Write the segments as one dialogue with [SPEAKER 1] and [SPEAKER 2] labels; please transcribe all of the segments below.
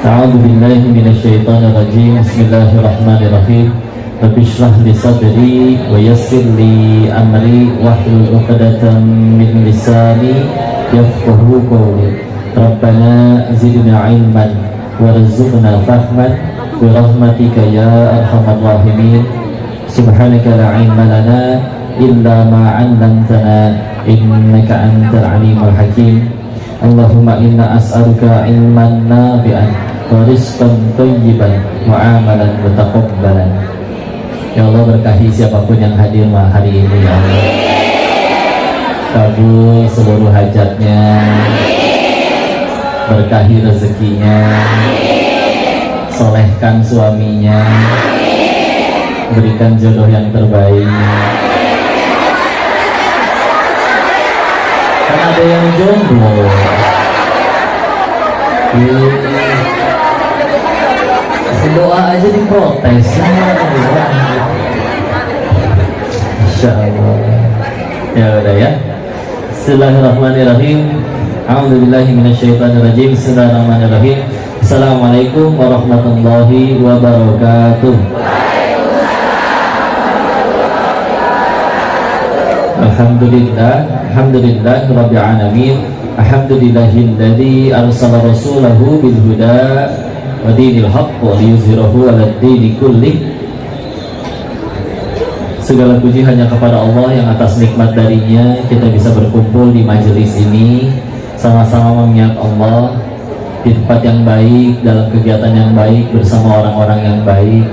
[SPEAKER 1] A'udzu billahi minasyaitonir rajim. Bismillahirrahmanirrahim. Rabbi shrah li sadri wa yassir li amri wahlul 'uqdatam min lisani yafqahu qawli. Rabbana zidna 'ilman warzuqna fahman bi rahmatika ya arhamar rahimin. Subhanaka la 'ilma lana illa ma 'allamtana innaka antal 'alimul hakim. Allahumma inna as'aluka 'ilman nafi'an wa rizqan thayyiban wa amalan mutaqabbalan. Ya Allah, berkahi siapapun yang hadir hari ini ya Allah. Kabul seluruh hajatnya, berkahi rezekinya, solehkan suaminya, berikan jodoh yang terbaik. Kan ada yang jomblo. Doa aja diprotes. Insya Allah. Ya udah ya. Bismillahirrahmanirrahim. A'udzubillahi minasyaitonirrajim. Bismillahirrahmanirrahim. Assalamualaikum warahmatullahi wabarakatuh. Alhamdulillah, alhamdulillah rabbil alamin. Alhamdulillahilladzi arsala rasulahu bil huda wa dinil haqq wa liyuzhirahu 'alad dini kullih. Segala puji hanya kepada Allah yang atas nikmat darinya kita bisa berkumpul di majelis ini, sama-sama mengingat Allah di tempat yang baik, dalam kegiatan yang baik, bersama orang-orang yang baik.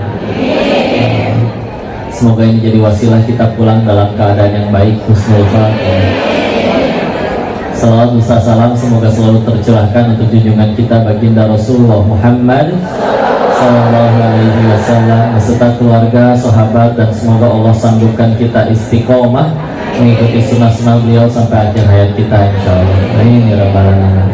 [SPEAKER 1] Semoga ini jadi wasilah kita pulang dalam keadaan yang baik, husnul khatimah. Salawat beserta salam semoga selalu tercurahkan untuk junjungan kita baginda Rasulullah Muhammad Sallallahu Alaihi Wasallam beserta keluarga, sahabat, dan semoga Allah sanggupkan kita istiqomah mengikuti sunnah-sunnah beliau sampai akhir hayat kita insyaallah. Amin ya rabbal alamin.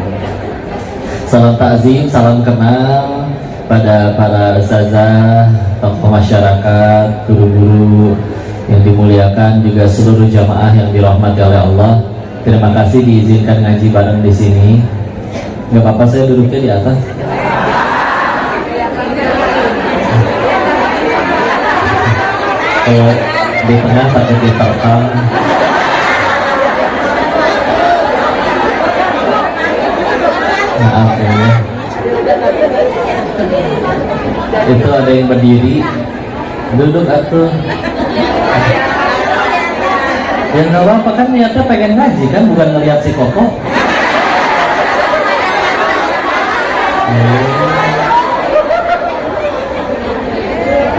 [SPEAKER 1] Salam takzim, salam kenal pada para ustazah, tokoh masyarakat, guru-guru yang dimuliakan, juga seluruh jamaah yang dirahmati oleh Allah. Terima kasih diizinkan ngaji bareng di sini. Gak apa-apa saya duduknya di atas. Kalau di tengah takut diterkam. Maaf ya. Itu ada yang berdiri. Duduk atuh. Ya nggak apa-apa, kan niatnya pengen ngaji kan, bukan ngeliat si Koko.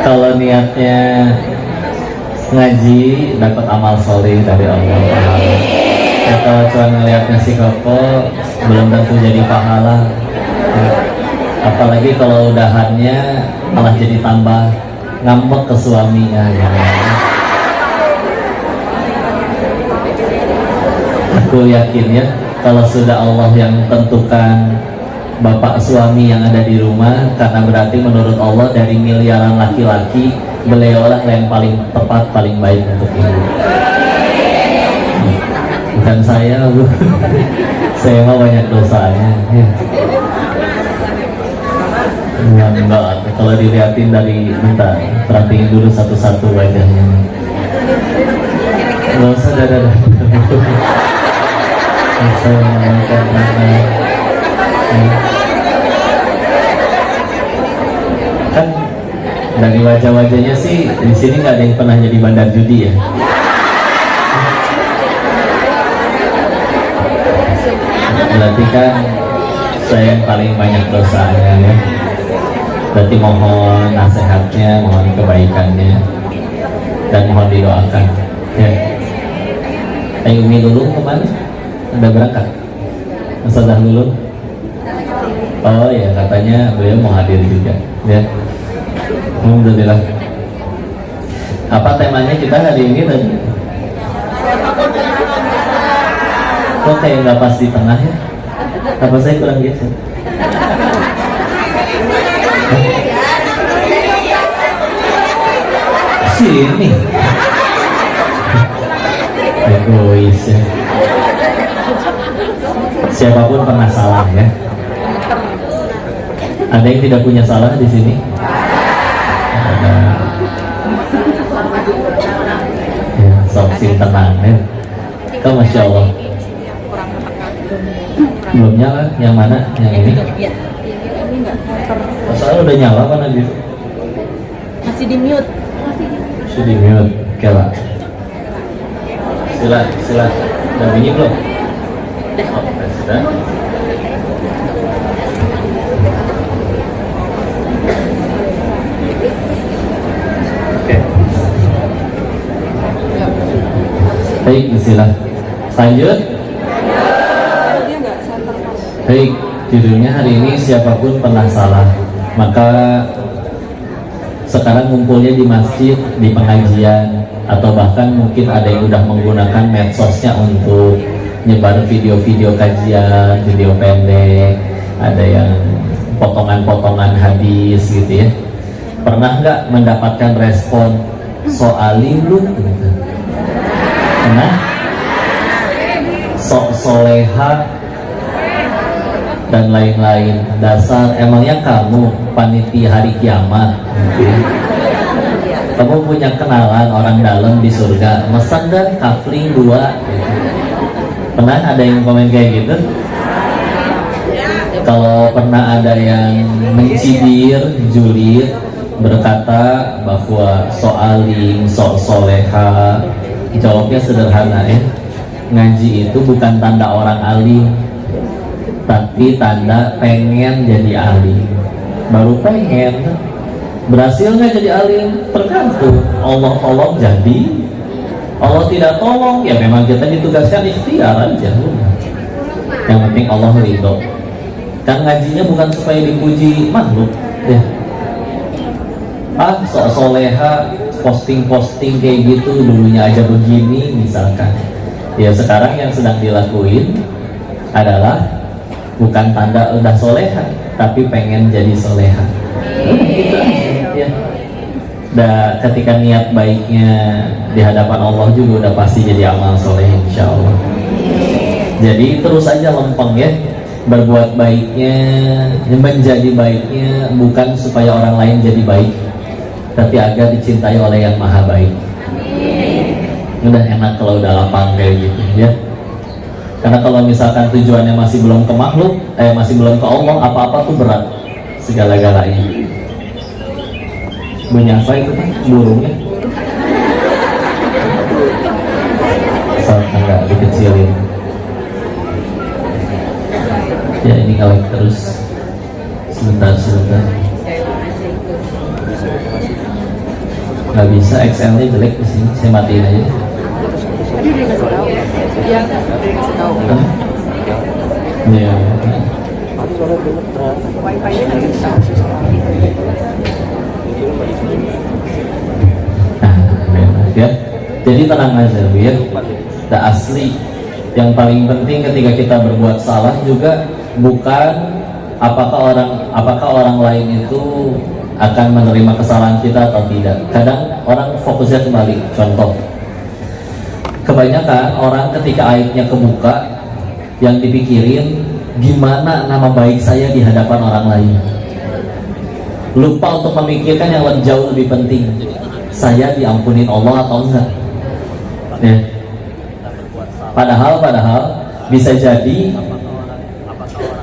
[SPEAKER 1] Kalau niatnya ngaji dapat amal soleh dari Allah. Ya kalau cuma ngeliatnya si Koko belum tentu jadi pahala. Apalagi kalau udahannya malah jadi tambah ngambek ke suaminya ya. Aku yakin ya, kalau sudah Allah yang tentukan bapak suami yang ada di rumah, karena berarti menurut Allah dari miliaran laki-laki beliaulah yang paling tepat, paling baik untuk ibu. Bukan saya, Bu. Saya mah banyak dosanya. Ya, enggak, kalau dilihatin dari bentar, perhatiin dulu satu-satu wajahnya. Nggak usah dadah. Kan dari wajah-wajahnya sih di sini nggak ada yang pernah jadi bandar judi ya. Berarti kan saya yang paling banyak dosanya ya. Berarti mohon nasihatnya, mohon kebaikannya, dan mohon didoakan ya. Ayo Umi dulu kemana? Udah berangkat? Masa dah dulu? Oh ya, katanya beliau mau hadir juga ya. Alhamdulillah. Apa temanya kita hari ini tadi? Kok kayak nggak pas di tengah ya? Apa saya kurang geser? Sini. Egois ya. Siapapun pernah salah ya. Ada yang tidak punya salah di sini? Ada. Ya, sok sing tenang ya. Kau masya Allah. Belum nyala, yang mana? Yang ini? Soalnya udah nyala kan gitu?
[SPEAKER 2] Masih di mute.
[SPEAKER 1] Masih di mute. Oke lah. Sila. Udah bunyi belum? Oh, sudah. Oke. Baik, sila. Lanjut. Baik, judulnya hari ini siapapun pernah salah. Maka sekarang ngumpulnya di masjid, di pengajian, atau bahkan mungkin ada yang udah menggunakan medsosnya untuk nyebar video-video kajian, video pendek, ada yang potongan-potongan hadis gitu ya. Pernah nggak mendapatkan respon soali lu gitu? Pernah? Sok soleha dan lain-lain. Dasar emangnya kamu panitia hari kiamat gitu. Kamu punya kenalan orang dalam di surga, mesan dan kafling 2 gitu. Pernah ada yang komen kayak gitu? Kalau pernah ada yang mencibir, julid, berkata bahwa soalim, sok soleha, jawabnya sederhana ya. Ngaji itu bukan tanda orang alim, tapi tanda pengen jadi alim. Baru pengen, berhasil nggak jadi alim tergantung Allah tolong jadi, Allah tidak tolong ya memang kita ditugaskan ikhtiar aja. Yang penting Allah ridho. Kan ngajinya bukan supaya dipuji makhluk ya. Sok soleha posting kayak gitu, dulunya aja begini misalkan ya. Sekarang yang sedang dilakuin adalah bukan tanda udah soleha, tapi pengen jadi soleha gitu aja ya. Dan ketika niat baiknya di hadapan Allah juga udah pasti jadi amal soleh insya Allah. Jadi terus aja lempeng ya, berbuat baiknya, menjadi baiknya bukan supaya orang lain jadi baik, tapi agar dicintai oleh yang maha baik. Udah enak kalau udah lapang kayak gitu ya. Karena kalau misalkan tujuannya masih belum ke makhluk, masih belum ke Allah, apa-apa tuh berat segala-galanya. Bunyi apa itu kan? Burungnya? Soalnya enggak dikecilin. Ya ini kalau terus sebentar. Nggak bisa, XL-nya jelek di sini. Saya matiin aja.
[SPEAKER 2] Tadi udah kasih tahu. Iya, udah kasih tahu.
[SPEAKER 1] Iya.
[SPEAKER 2] Wifi-nya nggak kasih tahu.
[SPEAKER 1] Nah, ya. Jadi tenang aja ya. Dan asli yang paling penting ketika kita berbuat salah juga bukan apakah orang lain itu akan menerima kesalahan kita atau tidak. Kadang orang fokusnya kembali. Contoh, kebanyakan orang ketika aibnya kebuka, yang dipikirin gimana nama baik saya di hadapan orang lain. Lupa untuk memikirkan yang jauh lebih penting, saya diampunin Allah atau enggak ya. Padahal bisa jadi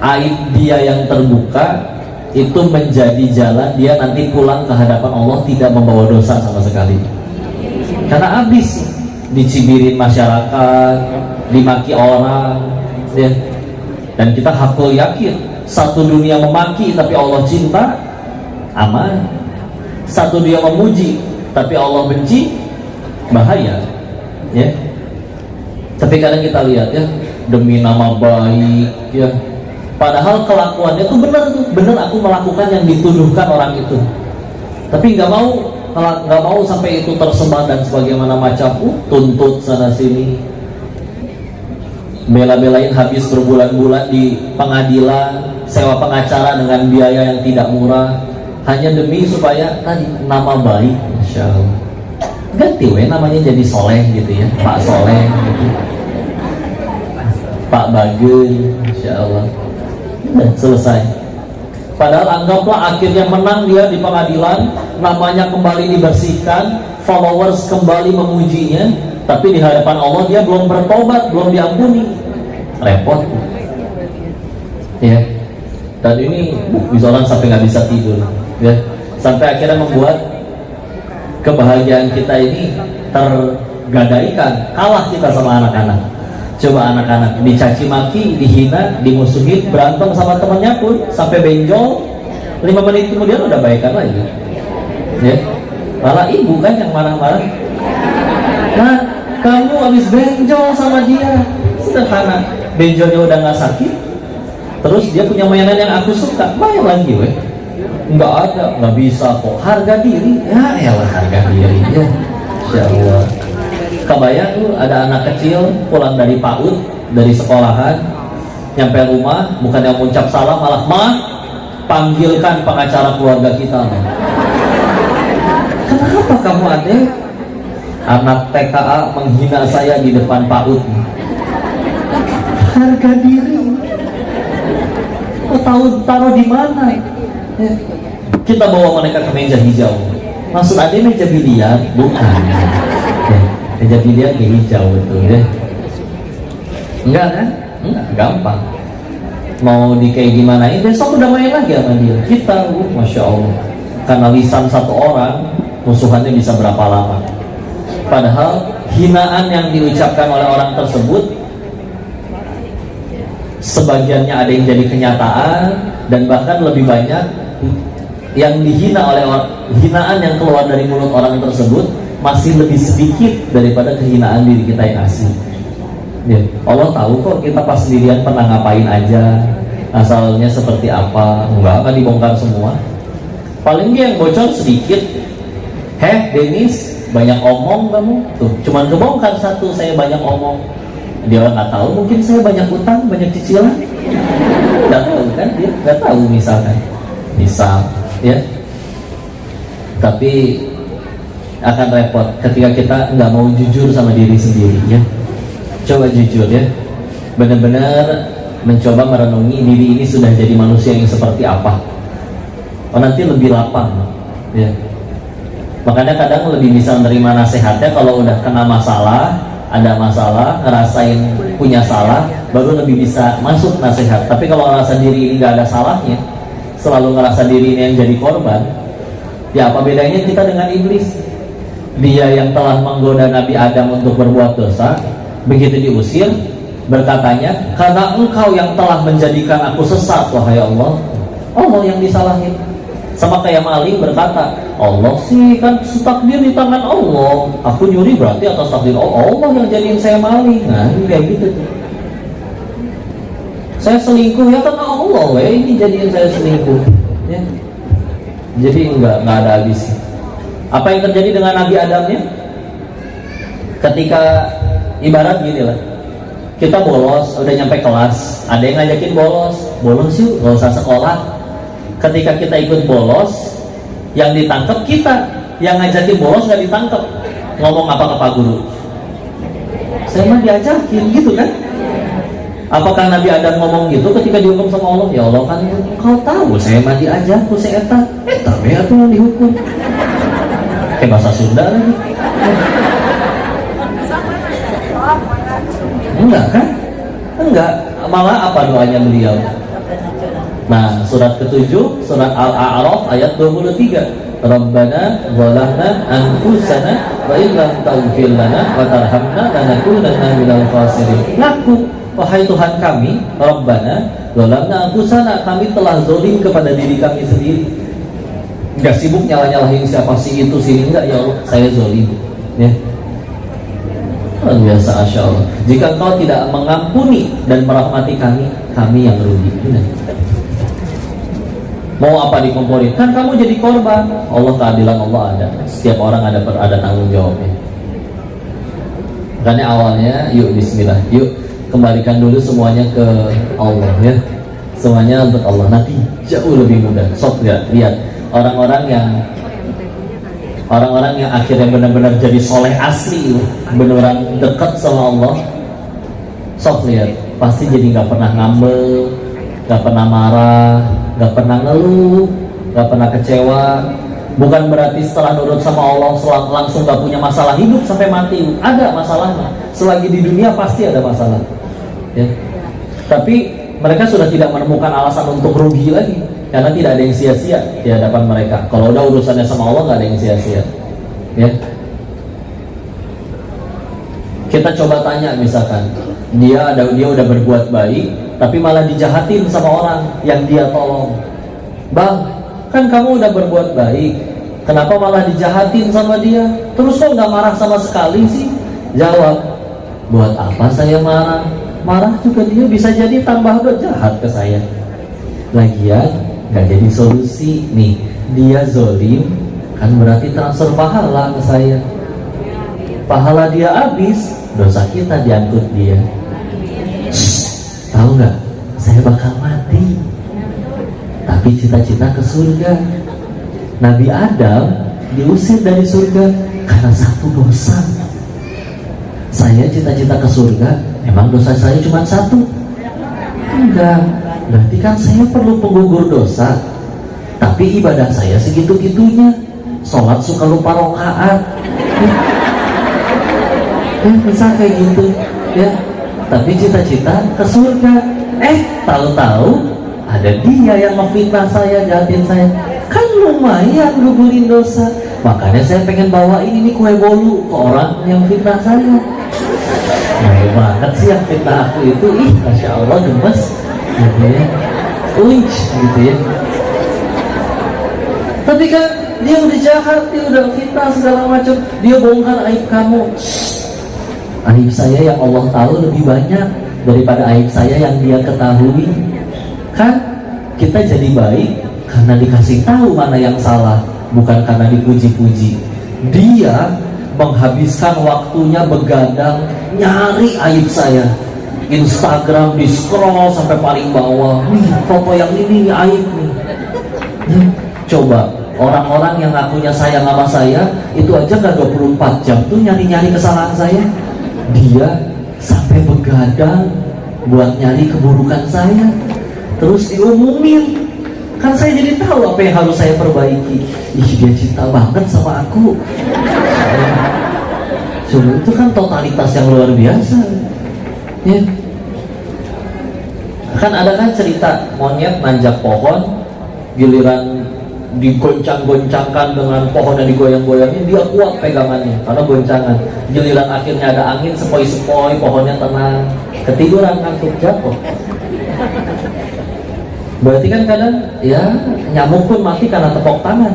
[SPEAKER 1] aib dia yang terbuka itu menjadi jalan dia nanti pulang ke hadapan Allah tidak membawa dosa sama sekali. Karena habis dicibirin masyarakat, dimaki orang ya. Dan kita hakul yakin satu dunia memaki tapi Allah cinta, aman. Satu dia memuji tapi Allah benci, bahaya ya. Tapi kadang kita lihat ya, demi nama baik ya, Padahal kelakuannya tuh bener aku melakukan yang dituduhkan orang itu. Tapi nggak mau sampai itu tersebar dan sebagaimana macam, tuntut sana sini, bela-belain habis berbulan-bulan di pengadilan, sewa pengacara dengan biaya yang tidak murah, hanya demi supaya tadi nama baik, Masya Allah. Ganti namanya jadi Soleh gitu ya, Pak Soleh gitu. Pak Bagel, Masya Allah. Udah selesai. Padahal anggaplah akhirnya menang dia di pengadilan, namanya kembali dibersihkan, followers kembali memujinya, tapi di hadapan Allah dia belum bertobat, belum diampuni. Repot. Ya. Dan ini bisa orang sampai nggak bisa tidur, ya. Sampai akhirnya membuat kebahagiaan kita ini tergadaikan, kalah kita sama anak-anak. Coba anak-anak dicaci maki, dihina, dimusuhin, berantem sama temannya pun sampai benjol, 5 menit kemudian udah baikan lagi, ya. Malah ibu kan yang marah-marah. Nah, kamu habis benjol sama dia, sederhana, benjolnya udah nggak sakit, terus dia punya mainan yang aku suka, main lagi, weh. Nggak ada, nggak bisa kok. Harga diri, ya elah harga diri, ya. Insya Allah. Kebayang tuh ada anak kecil pulang dari PAUD, dari sekolahan, nyampe rumah bukan yang mengucap salam, malah panggilkan pengacara keluarga kita. Kenapa kamu adek? Anak TKA menghina saya di depan PAUD. Harga diri. Tahu taruh di mana? Ya. Kita bawa mereka ke meja hijau. Maksud adek meja biliar? Bukan. Ya. Meja biliar ke hijau betul ya. Enggak kan? Enggak, gampang. Mau di kayak gimana ini, besok udah main lagi sama dia. Kita, Masya Allah, karena lisan satu orang, musuhannya bisa berapa lama. Padahal hinaan yang diucapkan oleh orang tersebut, sebagiannya ada yang jadi kenyataan, dan bahkan lebih banyak yang dihina oleh orang, hinaan yang keluar dari mulut orang tersebut masih lebih sedikit daripada kehinaan diri kita yang asli. Ya, Allah tahu kok kita pas sendirian pernah ngapain aja, asalnya seperti apa, enggak akan dibongkar semua. Paling dia yang bocor sedikit. Denis, banyak omong kamu. Tuh, cuman kebongkar satu, saya banyak omong. Dia nggak tahu, mungkin saya banyak utang, banyak cicilan. Nggak tahu kan, dia nggak tahu misalkan. Misal, ya. Tapi akan repot ketika kita nggak mau jujur sama diri sendiri, ya. Coba jujur ya, benar-benar mencoba merenungi diri ini sudah jadi manusia yang seperti apa. Nanti lebih lapang, ya. Makanya kadang lebih bisa menerima nasihatnya kalau udah kena masalah, ada masalah, ngerasain punya salah, baru lebih bisa masuk nasihat. Tapi kalau ngerasa diri ini nggak ada salahnya, selalu ngerasa diri ini yang jadi korban, ya apa bedanya kita dengan iblis? Dia yang telah menggoda Nabi Adam untuk berbuat dosa, begitu diusir, berkatanya, karena engkau yang telah menjadikan aku sesat, wahai Allah. Allah yang disalahin. Sama kayak maling berkata, Allah sih kan takdir di tangan Allah, aku nyuri berarti atas takdir Allah yang jadiin saya maling. Nah ini kayak gitu tuh. Saya selingkuh ya karena Allah, ini jadiin saya selingkuh, ya. Jadi enggak ada habisnya. Apa yang terjadi dengan Nabi Adamnya? Ketika ibarat gini lah, kita bolos, udah nyampe kelas, ada yang ngajakin bolos yuk, gak usah sekolah. Ketika kita ikut bolos, yang ditangkap kita, yang ngajakin bolos gak ditangkap. Ngomong apa ke Pak Guru? Saya mah diajakin gitu kan? Apakah Nabi Adam ngomong gitu ketika dihukum sama Allah? Ya Allah kan kau tahu saya mah diajak, saya eta atau yang dihukum. Bahasa Sunda lagi. Enggak kan? Enggak. Malah apa doanya beliau? Nah, surat ke-7, surat Al-A'raf ayat 23. Rabbana zalamna anfusana wa illam taghfir lana wa tarhamna lanakunanna minal khasirin. Ngaku, wahai Tuhan kami, Rabbana zalamna anfusana, kami telah zalim kepada diri kami sendiri. Enggak sibuk nyalah-nyalahin siapa sih itu sini, enggak, ya Allah saya zalim, ya. luar biasa, Masya Allah. Jika engkau tidak mengampuni dan merahmati kami, kami yang rugi. Benar. Mau apa dikomporin? Kan kamu jadi korban. Allah, keadilan Allah ada. Setiap orang ada tanggung jawabnya. Makanya awalnya, yuk bismillah, yuk kembalikan dulu semuanya ke Allah ya. Semuanya untuk Allah, nanti jauh lebih mudah. Sok ya, lihat orang-orang yang akhirnya benar-benar jadi soleh asli, beneran dekat sama Allah. Sok lihat, pasti jadi nggak pernah ngambek, nggak pernah marah, nggak pernah ngeluh, nggak pernah kecewa. Bukan berarti setelah nurut sama Allah langsung nggak punya masalah hidup sampai mati. Ada masalahnya. Selagi di dunia pasti ada masalah. Ya. Tapi mereka sudah tidak menemukan alasan untuk rugi lagi, karena tidak ada yang sia-sia di hadapan mereka. Kalau udah urusannya sama Allah, nggak ada yang sia-sia. Ya. Kita coba tanya, misalkan dia udah berbuat baik, tapi malah dijahatin sama orang yang dia tolong. Bang, kan kamu udah berbuat baik, kenapa malah dijahatin sama dia? Terus kok nggak marah sama sekali sih? Jawab, buat apa saya marah? Marah juga dia bisa jadi tambah jahat ke saya. Lagian nggak jadi solusi nih. Dia zolim, kan berarti transfer pahala ke saya. Pahala dia habis, dosa kita diangkut dia. Tahu nggak? Saya bakal mati, tapi cita-cita ke surga. Nabi Adam diusir dari surga karena satu dosa. Saya cita-cita ke surga, emang dosa saya cuma satu? Enggak, berarti kan saya perlu penggugur dosa. Tapi ibadah saya segitu-gitunya, sholat suka lupa rokaat. Bisa kayak gitu ya. Tapi cita-cita ke surga. Tahu-tahu ada dia yang memfitnah saya, jahatin saya. Kan lumayan gugurin dosa. Makanya saya pengen bawain ini kue bolu ke orang yang fitnah saya. Baik banget sih yang fitnah aku itu. Masya Allah gemes gitu ya. Gitu ya. Tapi kan dia udah jahat, dia udah fitnah segala macam. Dia bongkar aib kamu. Aib saya yang Allah tahu lebih banyak daripada aib saya yang dia ketahui. Kan kita jadi baik karena dikasih tahu mana yang salah, bukan karena dipuji-puji. Dia menghabiskan waktunya begadang nyari aib saya. Instagram di scroll sampai paling bawah, nih foto yang ini nih aib nih. Coba orang-orang yang ngakunya sayang sama saya itu aja gak 24 jam tuh nyari-nyari kesalahan saya. Dia sampai begadang buat nyari keburukan saya, terus diumumin. Kan saya jadi tahu apa yang harus saya perbaiki. Dia cinta banget sama aku. Coba, itu kan totalitas yang luar biasa ya. Kan ada kan cerita monyet nanjak pohon, giliran digoncang-goncangkan dengan pohon yang digoyang-goyangin, dia kuat pegangannya karena goncangan. Giliran akhirnya ada angin sepoi-sepoi, pohonnya tenang, ketiduran ngantuk jatuh. Berarti kan kadang ya nyamuk pun mati karena tepuk tangan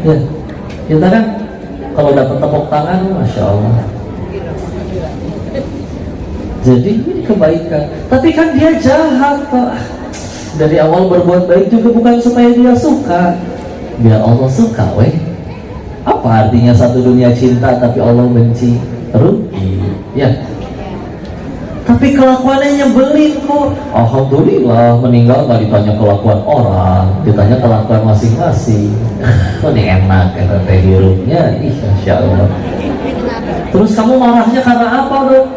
[SPEAKER 1] ya. Kita kan kalau dapat tepuk tangan, Masya Allah. Jadi ini kebaikan. Tapi kan dia jahat Pak. Dari awal berbuat baik juga bukan supaya dia suka, biar Allah suka weh. Apa artinya satu dunia cinta tapi Allah benci? Rugi ya. Tapi kelakuannya nyebelin kok. Alhamdulillah meninggal gak ditanya kelakuan orang, ditanya kelakuan masing-masing. Kok ini enak kata teh hirupnya. Masya Allah. Terus kamu marahnya karena apa dong?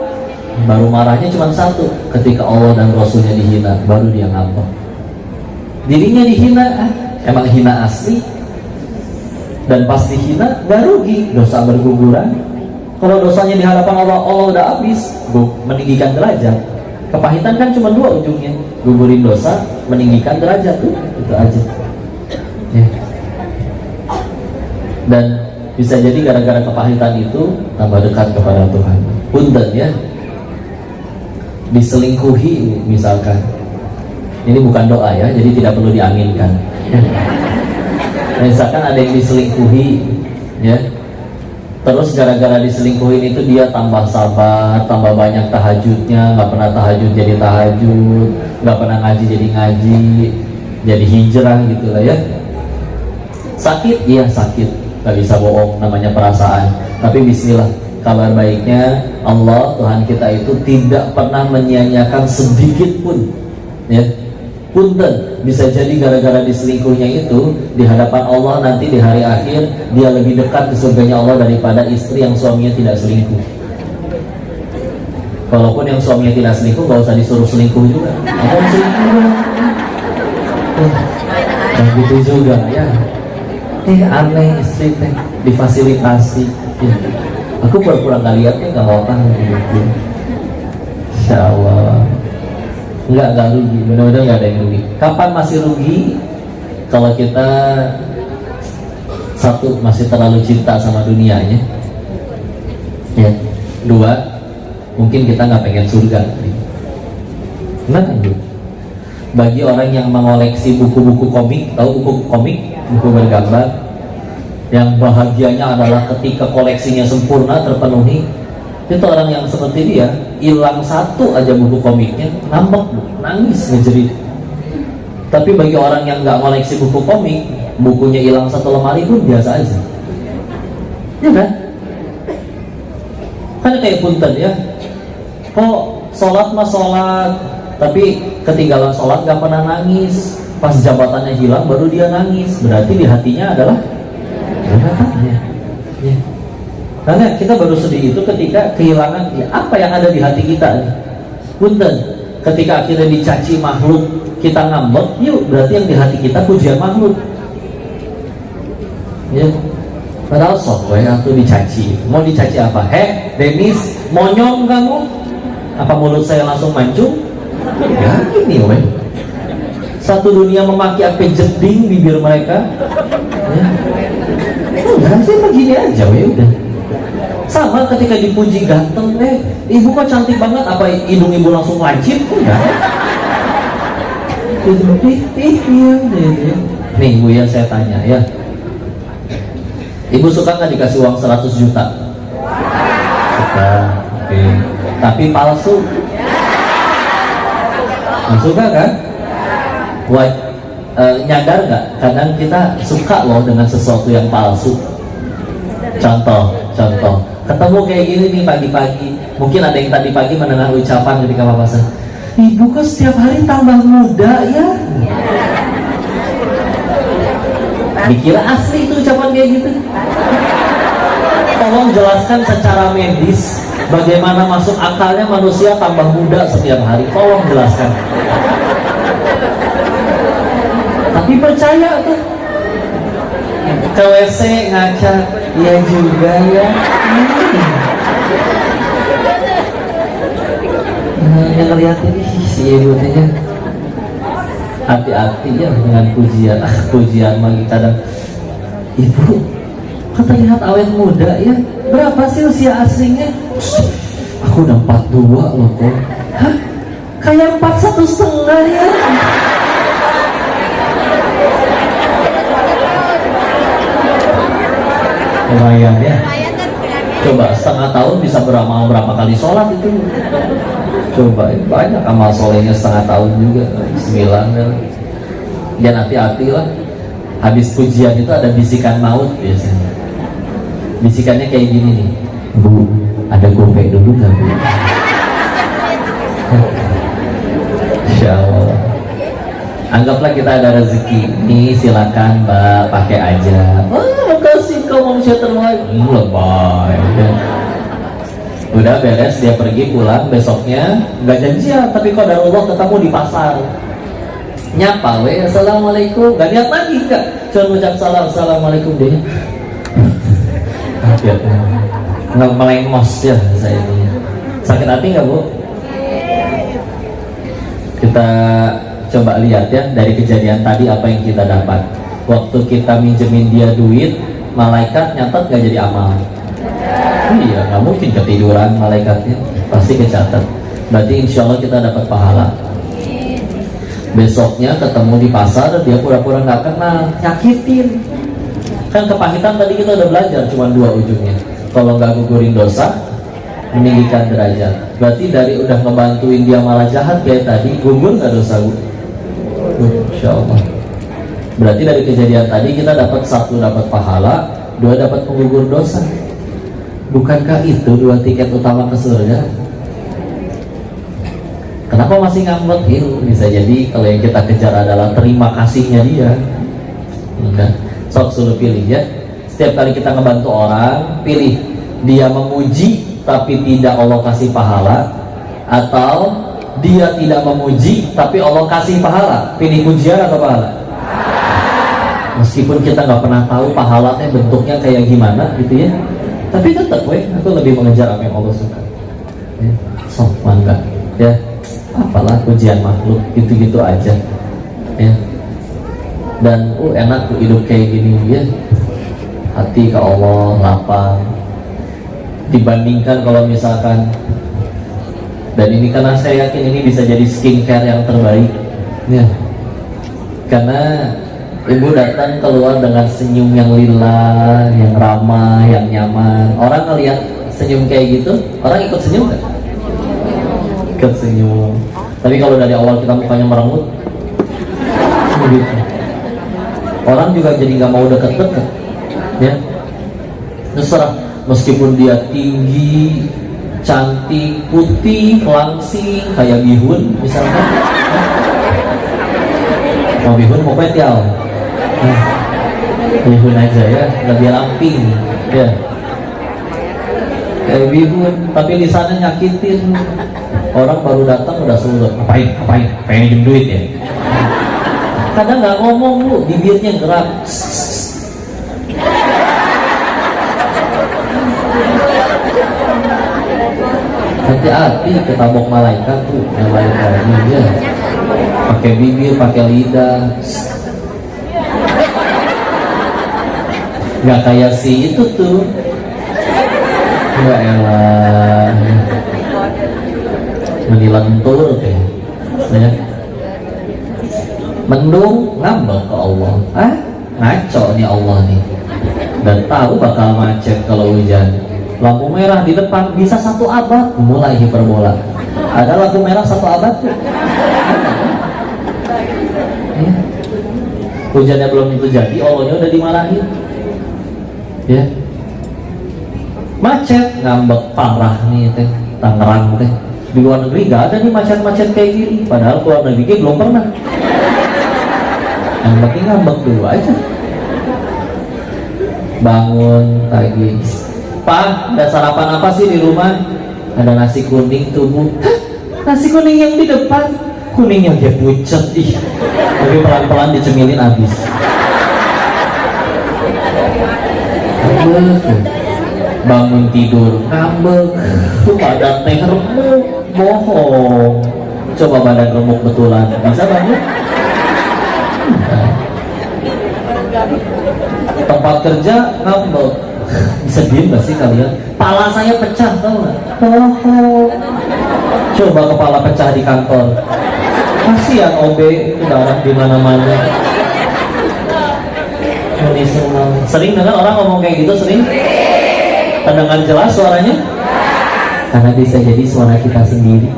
[SPEAKER 1] Baru marahnya cuma satu, ketika Allah dan Rasulnya dihina, baru dia ngambek. Dirinya dihina, emang hina asli. Dan pasti hina, gak rugi, dosa berguguran. Kalau dosanya di hadapan Allah, Allah udah habis, meninggikan derajat. Kepahitan kan cuma dua ujungnya, gugurin dosa, meninggikan derajat tuh, itu aja ya. Dan bisa jadi gara-gara kepahitan itu tambah dekat kepada Tuhan. Punten ya. Diselingkuhi misalkan, ini bukan doa ya, jadi tidak perlu diaminkan. Misalkan ada yang diselingkuhi ya, Terus gara-gara diselingkuhin itu dia tambah sabar, tambah banyak tahajudnya, nggak pernah tahajud jadi tahajud, nggak pernah ngaji jadi ngaji, jadi hijrah gitu lah ya. Sakit, iya sakit, nggak bisa bohong, namanya perasaan. Tapi bismillah, kabar baiknya Allah Tuhan kita itu tidak pernah menyia-nyiakan sedikit pun, ya. Punten, bisa jadi gara-gara diselingkuhnya itu di hadapan Allah nanti di hari akhir dia lebih dekat ke surganya Allah daripada istri yang suaminya tidak selingkuh. Walaupun yang suaminya tidak selingkuh nggak usah disuruh selingkuh juga. Atau selingkuh gitu juga ya. Aneh istri teh difasilitasi. Ya. Aku pura-pura nggak lihat nggak apa-apa gitu. Insya Allah. Enggak rugi, benar-benar nggak ada yang rugi. Kapan masih rugi? Kalau kita satu, masih terlalu cinta sama dunianya, ya. Dua, mungkin kita nggak pengen surga. Gimana itu? Bagi orang yang mengoleksi buku-buku komik, tahu buku komik, buku bergambar, yang bahagianya adalah ketika koleksinya sempurna terpenuhi. Itu orang yang seperti dia, hilang satu aja buku komiknya, ngambek, nangis, ngejerit. Tapi bagi orang yang nggak koleksi buku komik, bukunya hilang satu lemari pun biasa aja. Ya kan? Kan kayak punten ya. Kok sholat mah sholat, tapi ketinggalan sholat gak pernah nangis. Pas jabatannya hilang baru dia nangis. Berarti di hatinya adalah jabatannya. Ya. Karena kita baru sedih itu ketika kehilangan ya, apa yang ada di hati kita nih. Punten, ketika akhirnya dicaci makhluk kita ngambek, yuk berarti yang di hati kita pujian makhluk. Ya, padahal sok atau dicaci. Mau dicaci apa? Denis, monyong kamu? Apa mulut saya langsung mancung? Ya gini weh. Satu dunia memaki apa jeding bibir mereka. Ya. Udah sih begini aja weh udah. Sama ketika dipuji ganteng, ibu kok cantik banget, apa hidung ibu langsung lancip? Enggak. Nih ibu ya, saya tanya ya, ibu suka nggak dikasih uang 100 juta? Suka, oke. Tapi palsu? Nggak suka kan? Nyadar nggak? Kadang kita suka loh dengan sesuatu yang palsu. Contoh, ketemu kayak gini nih pagi-pagi, mungkin ada yang tadi pagi mendengar ucapan ketika papasan, ibu kok setiap hari tambah muda ya? Dikira asli itu ucapan kayak gitu. Tolong jelaskan secara medis bagaimana masuk akalnya manusia tambah muda setiap hari. Tolong jelaskan. Tapi percaya tuh. Ke WC ngaca, iya juga ya. Yang ngeliatin si ibu nya. Hati-hati ya dengan pujian. Pujian lagi kadang. Ibu, kok terlihat awet muda ya? Berapa sih usia aslinya? Aku udah 42 loh kok. Hah? Kayak 41,5 ya? Lumayan ya. Coba setengah tahun bisa beramal berapa kali sholat itu? Coba banyak amal solehnya setengah tahun juga. 9 kan. Dan hati-hati lah. Habis pujian itu ada bisikan maut biasanya. Bisikannya kayak gini nih, Bu, ada gopek dulu nggak Bu? Insya Allah. Anggaplah kita ada rezeki nih, silakan Mbak pakai aja. Makasih kau manusia terbaik. Lebay. Udah beres, dia pergi pulang, besoknya nggak janjian, tapi kok dari Allah ketemu di pasar. Nyapa, assalamualaikum, gak niat lagi enggak, cuma ucap salam, assalamualaikum deh. Nggak melengos ya saya ini. Sakit hati nggak Bu? Kita coba lihat ya dari kejadian tadi apa yang kita dapat. Waktu kita minjemin dia duit, malaikat nyatet nggak jadi amal. Iya, nggak mungkin ketiduran malaikatnya, pasti kecatat. Berarti insya Allah kita dapat pahala. Besoknya ketemu di pasar, dia pura-pura nggak kenal, nyakitin. Kan kepahitan tadi kita udah belajar, cuma 2 ujungnya. kalau nggak gugurin dosa, meninggikan derajat. Berarti dari udah ngebantuin dia malah jahat kayak tadi, gugur nggak dosa bu? Insya Allah. Berarti dari kejadian tadi kita dapat satu, dapat pahala, dua, dapat menggugur dosa. Bukankah itu dua tiket utama ke surga? Kenapa masih ngambek? Bisa jadi kalau yang kita kejar adalah terima kasihnya dia. Enggak. Sok suruh pilih ya. Setiap kali kita ngebantu orang, pilih dia memuji tapi tidak Allah kasih pahala, atau dia tidak memuji tapi Allah kasih pahala. Pilih pujian atau pahala? Meskipun kita nggak pernah tahu pahalanya bentuknya kayak gimana gitu ya, tapi tetap aku lebih mengejar apa yang Allah suka ya. Sok mangga ya, apalah pujian makhluk gitu-gitu aja ya. Dan enak tuh hidup kayak gini ya, hati ke Allah lapang, dibandingkan kalau misalkan, dan ini karena saya yakin ini bisa jadi skincare yang terbaik ya, karena ibu datang keluar dengan senyum yang lillah, yang ramah, yang nyaman. Orang ngeliat senyum kayak gitu, orang ikut senyum nggak? Ikut senyum. Tapi kalau dari awal kita mukanya merengut, gitu, orang juga jadi nggak mau deket-deket, ya. Terserah, meskipun dia tinggi, cantik, putih, langsing, kayak bihun, misalkan. Mau bihun mau petial. Bihun aja ya, lebih ramping ya, kayak bihun, tapi di sana nyakitin orang, baru datang udah sulut. Ngapain pengen minjem duit ya, kadang nggak ngomong lu, bibirnya gerak. Hati-hati ketabok malaikat tuh, malaikat ini ya, pakai bibir, pakai lidah. Nggak kayak si itu tuh, ya elah, menilantur kayak saya. Mendung ngambek ke Allah, ngaco nih Allah nih, dan tahu bakal macet kalau hujan. Lampu merah di depan bisa 1 abad, mulai hiperbola. Ada lampu merah 1 abad tuh. Ya. Hujannya belum itu jadi, Allahnya udah dimarahin. Ya, macet ngambek parah nih teh, Tangerang teh. Di luar negeri gak ada nih macet-macet kayak gini, padahal keluar negeri belum pernah. Yang penting ngambek dulu aja. Bangun pagi, Pak, ada sarapan apa sih di rumah? Ada nasi kuning tuh Bu. Nasi kuning yang di depan, kuningnya dia pucat ih, tapi pelan-pelan dicemilin habis. Bangun tidur ngambek, tuh badan teh remuk, bohong. Coba badan remuk betulan, bisa bangun? Tempat kerja ngambek, bisa diem gak sih kalian? Pala saya pecah, tau gak? Bohong. Coba kepala pecah di kantor, kasihan OB, darah di mana-mana. Sering dengar orang ngomong kayak gitu, sering? Terdengar jelas suaranya? Karena bisa jadi suara kita sendiri.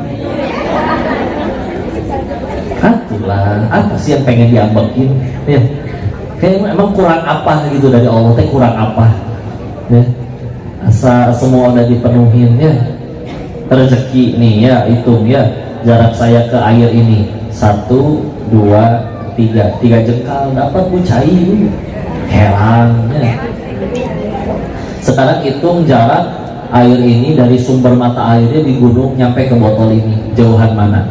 [SPEAKER 1] Itulah, apa sih yang pengen diambekin? Ya, kayak emang kurang apa gitu dari Allah, teh kurang apa? Ya, asa semua udah dipenuhin ya. Rezeki nih ya, hitung ya, jarak saya ke air ini 1, 2, 3 jengkal dapat Bu cai. Heran ya. Sekarang hitung jarak air ini dari sumber mata airnya di gunung nyampe ke botol ini, jauhan mana?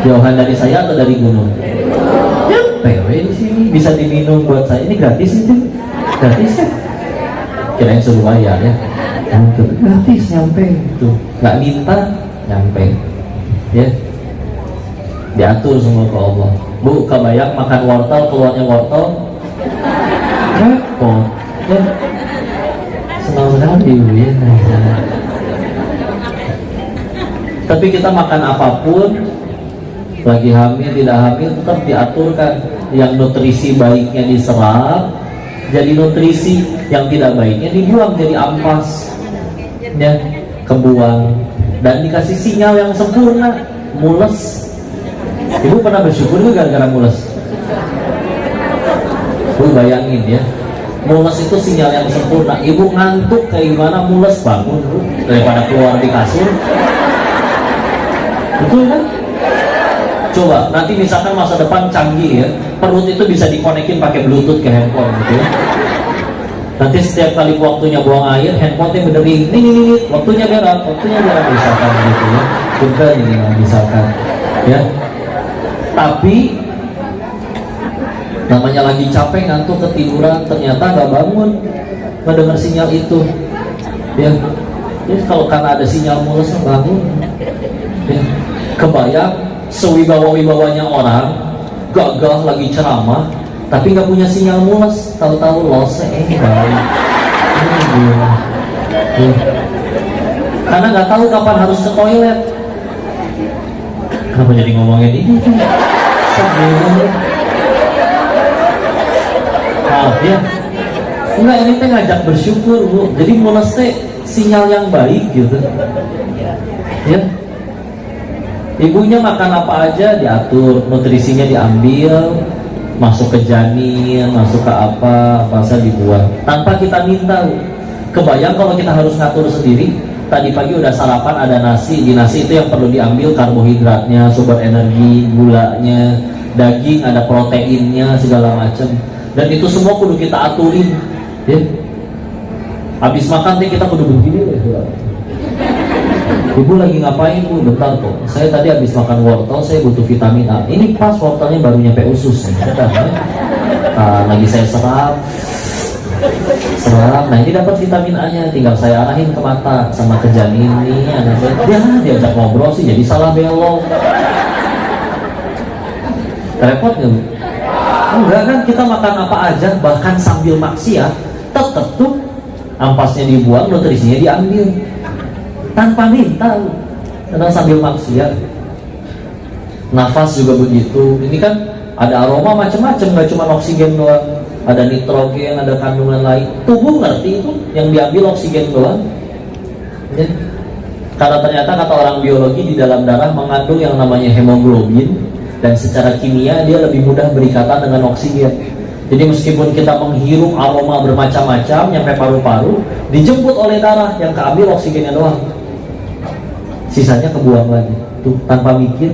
[SPEAKER 1] Jauhan dari saya atau dari gunung? Nyampe di sini, bisa diminum buat saya. Ini gratis itu, gratis ya? Kirain suruh bayar ya? Gratis nyampe tuh, nggak minta nyampe ya. Diatur semua ke Allah. Bu, kebayang makan wortel, keluarnya wortel repot ya. Senang sekali ya. Tapi kita makan apapun, lagi hamil, tidak hamil, tetap diaturkan yang nutrisi baiknya diserap, jadi nutrisi yang tidak baiknya dibuang jadi ampas, ya, kebuang, dan dikasih sinyal yang sempurna, mules. Ibu pernah bersyukur nggak gara-gara mules? Bu bayangin ya, mules itu sinyal yang sempurna. Ibu ngantuk kayak gimana, mules bangun Bu, daripada keluar di kasur. Betul kan? Coba nanti misalkan masa depan canggih ya, perut itu bisa dikonekin pakai bluetooth ke handphone gitu ya. Nanti setiap kali waktunya buang air, handphonenya benerin, nih waktunya berak misalkan gitu ya. Punten ini misalkan ya. Tapi namanya lagi capek, ngantuk, ketiduran, ternyata nggak bangun mendengar sinyal itu ya. Jadi kalau karena ada sinyal mules bangun ya. Kebayang sewibawa-wibawanya orang gagah lagi ceramah tapi nggak punya sinyal mules, tahu-tahu lose karena nggak tahu kapan harus ke toilet. Kenapa jadi ngomongin ini? Maaf ya. Enggak, ini teh ngajak bersyukur Bu. Jadi mules teh sinyal yang baik gitu. Ya. Ibunya makan apa aja diatur, nutrisinya diambil, masuk ke janin, masuk ke apa saja dibuang tanpa kita minta. Kebayang kalau kita harus ngatur sendiri. Tadi pagi udah sarapan ada nasi, di nasi itu yang perlu diambil karbohidratnya, sumber energi, gulanya, daging ada proteinnya segala macam, dan itu semua kudu kita aturin ya. Habis makan nih kita kudu begini ya. Ibu lagi ngapain Bu? Bentar kok, saya tadi habis makan wortel, saya butuh vitamin A. Ini pas wortelnya baru nyampe usus ya. Lagi saya serap. Nah ini dapat vitamin A nya, tinggal saya arahin ke mata sama ke janin ini. Anak saya diajak ngobrol sih jadi salah belok. Repot nggak Bu? Enggak kan, kita makan apa aja bahkan sambil maksiat tetap tuh ampasnya dibuang, nutrisinya diambil tanpa minta, karena sambil maksiat. Nafas juga begitu. Ini kan ada aroma macam-macam, nggak cuma oksigen doang, ada nitrogen, ada kandungan lain. Tubuh ngerti itu, yang diambil oksigen doang ya. Karena ternyata kata orang biologi di dalam darah mengandung yang namanya hemoglobin, dan secara kimia dia lebih mudah berikatan dengan oksigen. Jadi meskipun kita menghirup aroma bermacam-macam nyampe paru-paru, dijemput oleh darah, yang keambil oksigennya doang, sisanya kebuang lagi tuh tanpa mikir.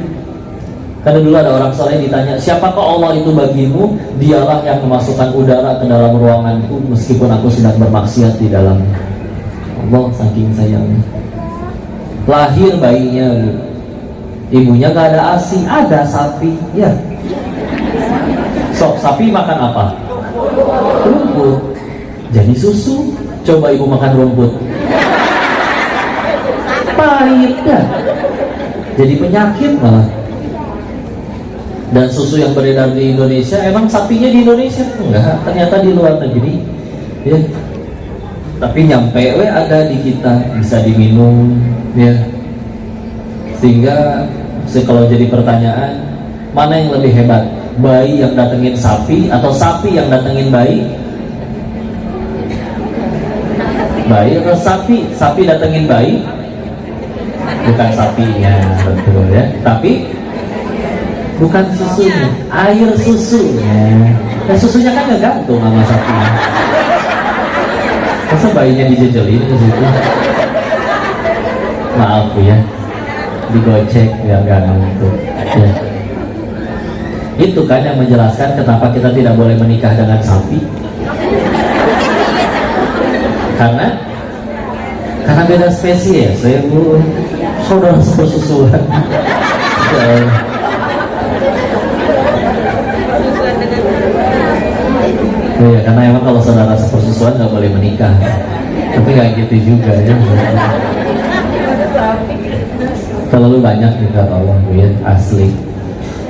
[SPEAKER 1] Karena dulu ada orang soleh ditanya, siapakah Allah itu bagimu? Dialah yang memasukkan udara ke dalam ruanganku meskipun aku sedang bermaksiat di dalamnya. Allah saking sayangnya. Lahir bayinya Bu, ibunya gak ada ASI, ada sapi ya. Sok sapi makan apa? Rumput. Jadi susu. Coba ibu makan rumput, pahit ya. Jadi penyakit malah. Dan susu yang beredar di Indonesia, emang sapinya di Indonesia? Enggak, ternyata di luar negeri ya. Tapi nyampe ada di kita, bisa diminum ya. Sehingga kalau jadi pertanyaan, mana yang lebih hebat? Bayi yang datengin sapi atau sapi yang datengin bayi? Bayi atau sapi? Sapi datengin bayi? Bukan sapinya, betul ya. Tapi bukan susunya, air susunya. Dan susunya kan nggak gantung sama sapinya. Masa bayinya dijejelin ke situ? Maaf ya, digocek biar nggak ngantuk ya. Itu kan yang menjelaskan kenapa kita tidak boleh menikah dengan sapi. Karena beda spesies ya Bu, saudara sepersusuan ya. Ya, karena emang kalau saudara sepersusuan nggak boleh menikah. Tapi nggak gitu juga ya. Terlalu banyak juga Allah ya, asli.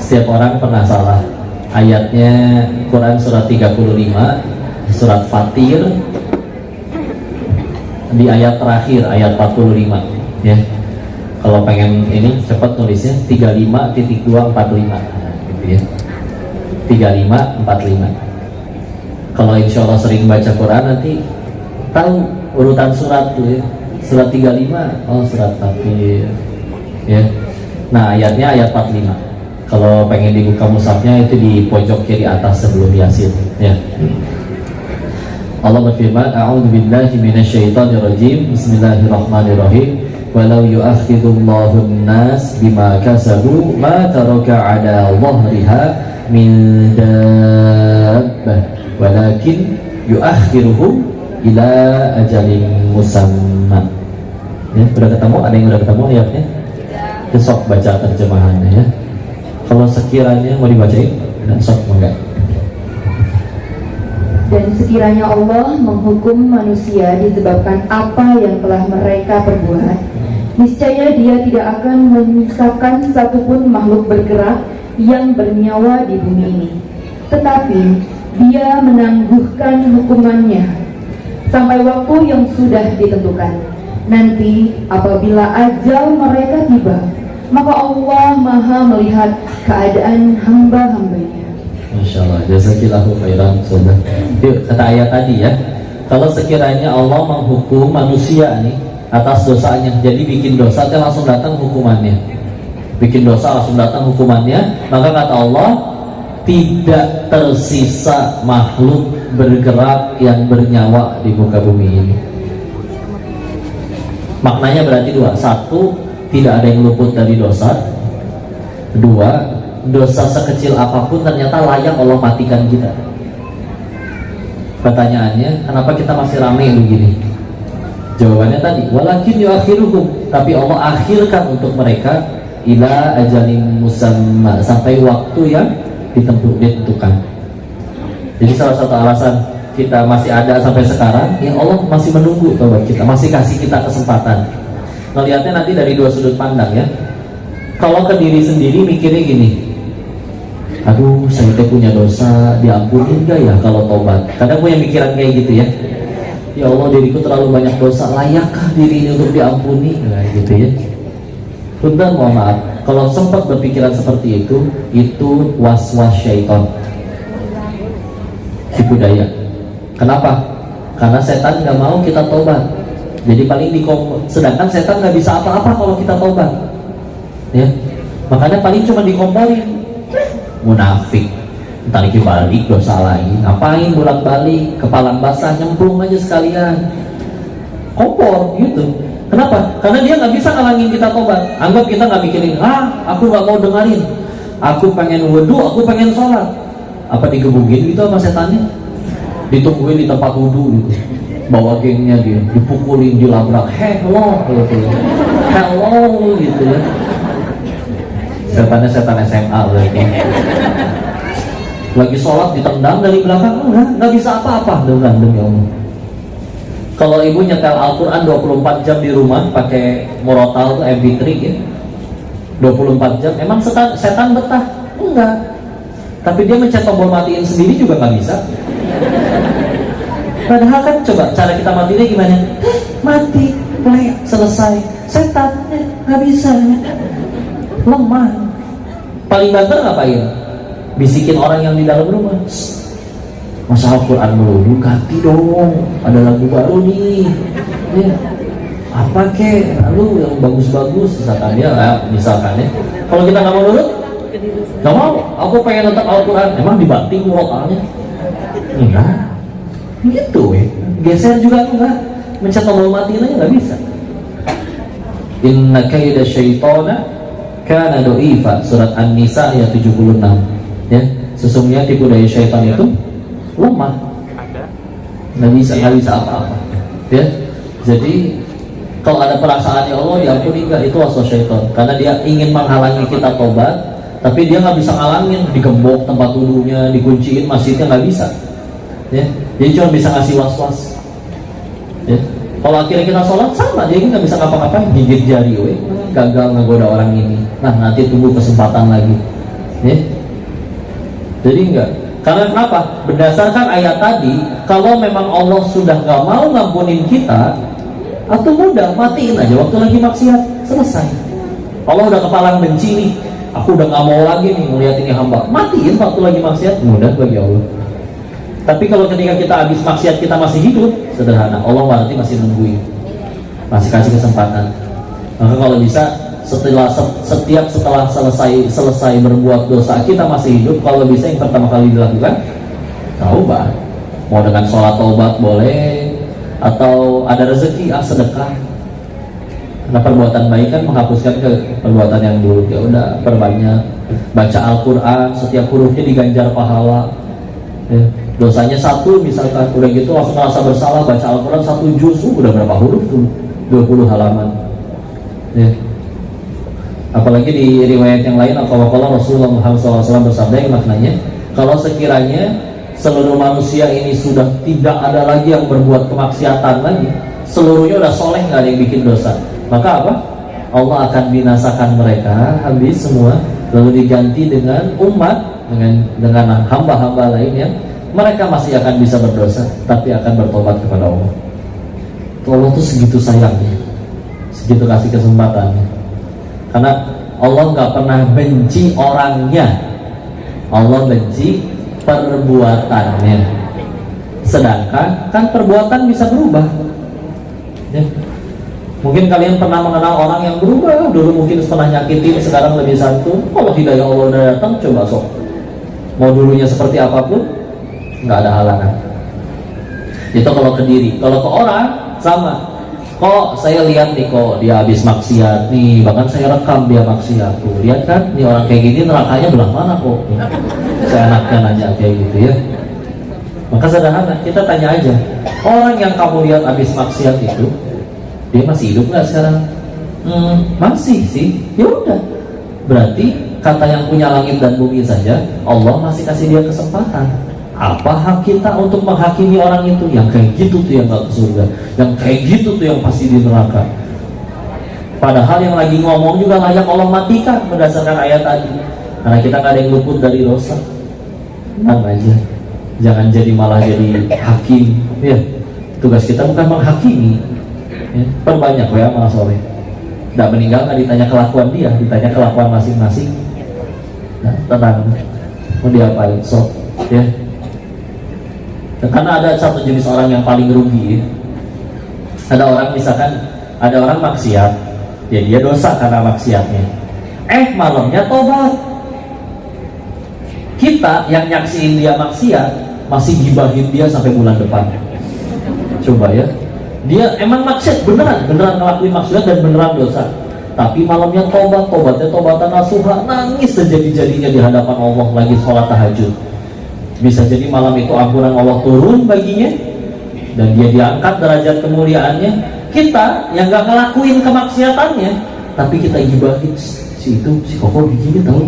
[SPEAKER 1] Setiap orang pernah salah. Ayatnya Quran surat 35, surat Fatir, di ayat terakhir, ayat 45 ya. Kalau pengen ini cepat tulisnya 35.245 gitu ya. 3545. Kalau insya Allah sering baca Quran nanti tahu urutan surat tuh ya. Surat 35, oh surat Fatir ya. Nah ayatnya ayat 45. Kalau pengen dibuka mushafnya itu di pojok kiri atas sebelum Yasin ya. Allah berfirman, a'udzubillahi minasyaitonirrajim. Bismillahirrahmanirrahim. Walau yu'akhidullahu an-nas bima kasabu ma taraka 'ala dhahriha min dabbah walakin yu'akhiruhum ila ajalin musamma. Ya, udah ketemu? Ada yang udah ketemu ayatnya? Besok baca terjemahannya ya. Kalau sekiranya mau dibacain, sok enggak?
[SPEAKER 2] Dan sekiranya Allah menghukum manusia disebabkan apa yang telah mereka perbuat, niscaya Dia tidak akan menyisakan satupun makhluk bergerak yang bernyawa di bumi ini, tetapi Dia menangguhkan hukumannya sampai waktu yang sudah ditentukan. Nanti apabila ajal mereka tiba, maka Allah Maha melihat keadaan hamba-hambanya.
[SPEAKER 1] Masya Allah, jazakillahu khairan. Sudah. Yuk, kata ayat tadi ya, kalau sekiranya Allah menghukum manusia nih atas dosanya, jadi bikin dosa kan langsung datang hukumannya. Bikin dosa langsung datang hukumannya, maka kata Allah tidak tersisa makhluk bergerak yang bernyawa di muka bumi ini. Maknanya berarti dua. Satu, tidak ada yang luput dari dosa. Dua, dosa sekecil apapun ternyata layak Allah matikan kita. Pertanyaannya, kenapa kita masih ramai begini? Jawabannya tadi, walakin yuakhiruhum, tapi Allah akhirkan untuk mereka ila ajalin musamma, sampai waktu yang ditentukan. Jadi salah satu alasan kita masih ada sampai sekarang, ya Allah masih menunggu tobat kita, masih kasih kita kesempatan. Ngelihatnya nanti dari dua sudut pandang ya. Kalau ke diri sendiri mikirnya gini, aduh saya punya dosa, diampuni enggak ya kalau tobat? Kadang punya pikiran kayak gitu ya. Ya Allah, diriku terlalu banyak dosa, layakkah diri ini untuk diampuni? Nah gitu ya. Punten, mohon maaf, kalau sempat berpikiran seperti itu was-was syaitan, tipu daya. Kenapa? Karena setan nggak mau kita tobat. Jadi paling sedangkan setan nggak bisa apa-apa kalau kita tobat. Ya, makanya paling cuma dikomporin. Munafik, ntar lagi balik dosa lain. Ngapain bolak-balik, kepala basah, nyemplung aja sekalian. Kompor gitu. Kenapa? Karena dia nggak bisa ngalangin kita tobat. Anggap kita nggak mikirin, aku nggak mau dengerin, aku pengen wudu, aku pengen sholat. Apa digebukin gitu sama setannya? Ditungguin di tempat wudu gitu, bawa gengnya dia, dipukulin, dilabrak, hello gitu, hello gitu ya. Setannya setan SMA berarti. Lagi sholat ditendang dari belakang, nggak bisa apa-apa dengan demi Allah. Kalau ibu nyetel Al-Quran 24 jam di rumah pakai murotal tuh MP3 ya, 24 jam, emang setan betah? Enggak. Tapi dia mencet tombol matiin sendiri juga nggak bisa. Padahal kan coba cara kita matinya gimana? Mati, play, selesai. Setan nggak bisa, lemah. Paling banter ngapain? Bisikin orang yang di dalam rumah. Masa Al-Quran melulu, ganti dong, ada lagu baru nih ya. Apa kek, lalu yang bagus-bagus misalkan ya. Kalau kita nggak mau nurut, nggak mau, aku pengen nonton Al-Quran, emang dibanting murotalnya? Enggak gitu ya, geser juga enggak, mencet tombol matiin aja nggak bisa. Inna kaida syaitana kana do'ifa, surat An-Nisa ayat 76 ya. Sesungguhnya tipu daya syaitan itu lemah, nggak bisa apa-apa ya. Jadi kalau ada perasaan ya Allah diampuni nggak, itu waswas syaitan, karena dia ingin menghalangi kita tobat, tapi dia nggak bisa ngalangin, digembok tempat wudunya, dikunciin masjidnya, nggak bisa ya. Jadi cuma bisa ngasih was-was ya. Kalau akhirnya kita sholat sama, dia nggak bisa ngapa-ngapain, gigit jari, gagal ngegoda orang ini, nah nanti tunggu kesempatan lagi ya. Jadi enggak. Karena kenapa? Berdasarkan ayat tadi, kalau memang Allah sudah gak mau ngampunin kita, atau mudah, matiin aja waktu lagi maksiat, selesai. Allah udah kepalang benci nih, aku udah gak mau lagi nih ngeliat ini hamba, matiin waktu lagi maksiat, mudah bagi Allah. Tapi kalau ketika kita habis maksiat kita masih hidup, sederhana, Allah berarti masih nungguin, masih kasih kesempatan. Maka kalau bisa setelah selesai berbuat dosa kita masih hidup, kalau bisa yang pertama kali dilakukan taubat. Mau dengan sholat taubat boleh, atau ada rezeki sedekah. Karena perbuatan baik kan menghapuskan ke perbuatan yang buruk. Ya udah, perbanyak baca Al-Quran, setiap hurufnya diganjar pahala. Ya, dosanya 1 misalkan, udah gitu langsung merasa bersalah, baca Al-Quran 1 juz, udah berapa huruf tuh? 20 halaman. Ya. Apalagi di riwayat yang lain, kalau Rasulullah Muhammad SAW bersabda yang maknanya, kalau sekiranya seluruh manusia ini sudah tidak ada lagi yang berbuat kemaksiatan lagi, seluruhnya udah soleh, nggak ada yang bikin dosa, maka apa? Allah akan binasakan mereka habis semua, lalu diganti dengan umat, dengan hamba-hamba lainnya. Mereka masih akan bisa berdosa, tapi akan bertobat kepada Allah. Allah tuh segitu sayangnya, segitu kasih kesempatannya. Karena Allah nggak pernah benci orangnya, Allah benci perbuatannya. Sedangkan kan perbuatan bisa berubah. Ya. Mungkin kalian pernah mengenal orang yang berubah, dulu mungkin pernah nyakitin, sekarang lebih santun. Kalau hidayah Allah udah datang, coba sok. Mau dulunya seperti apapun, nggak ada halangan. Itu kalau ke diri. Kalau ke orang sama. Kok saya lihat nih, kok dia habis maksiat nih, bahkan saya rekam dia maksiat tuh. Lihat kan, nih orang kayak gini nerakanya belah mana kok? Saya enaknya nanya kayak gitu ya. Maka sederhana, kita tanya aja, orang yang kamu lihat habis maksiat itu, dia masih hidup nggak sekarang? Masih sih. Ya udah. Berarti kata yang punya langit dan bumi saja, Allah masih kasih dia kesempatan. Apa hak kita untuk menghakimi orang itu? Yang kayak gitu tuh yang gak ke surga, yang kayak gitu tuh yang pasti di neraka. Padahal yang lagi ngomong juga layak Allah matikan berdasarkan ayat tadi. Karena kita gak ada yang luput dari dosa. Tenang aja, jangan jadi malah jadi hakim. Ya, tugas kita bukan menghakimi. Ya, perbanyak ya malah sore. Gak meninggal gak ditanya kelakuan dia, ditanya kelakuan masing-masing. Nah, tenang, mau diapain sok ya. Karena ada satu jenis orang yang paling rugi. Ada orang misalkan, ada orang maksiat, ya dia dosa karena maksiatnya. Malamnya tobat. Kita yang nyaksiin dia maksiat masih gibahin dia sampai bulan depan. Coba ya, dia emang maksiat beneran ngelakuin maksiat dan beneran dosa. Tapi malamnya tobatnya tobatan nasuha, nangis sejadi-jadinya di hadapan Allah lagi sholat tahajud. Bisa jadi malam itu ampunan Allah turun baginya dan dia diangkat derajat kemuliaannya. Kita yang gak ngelakuin kemaksiatannya, tapi kita gibahin si koko begini tahu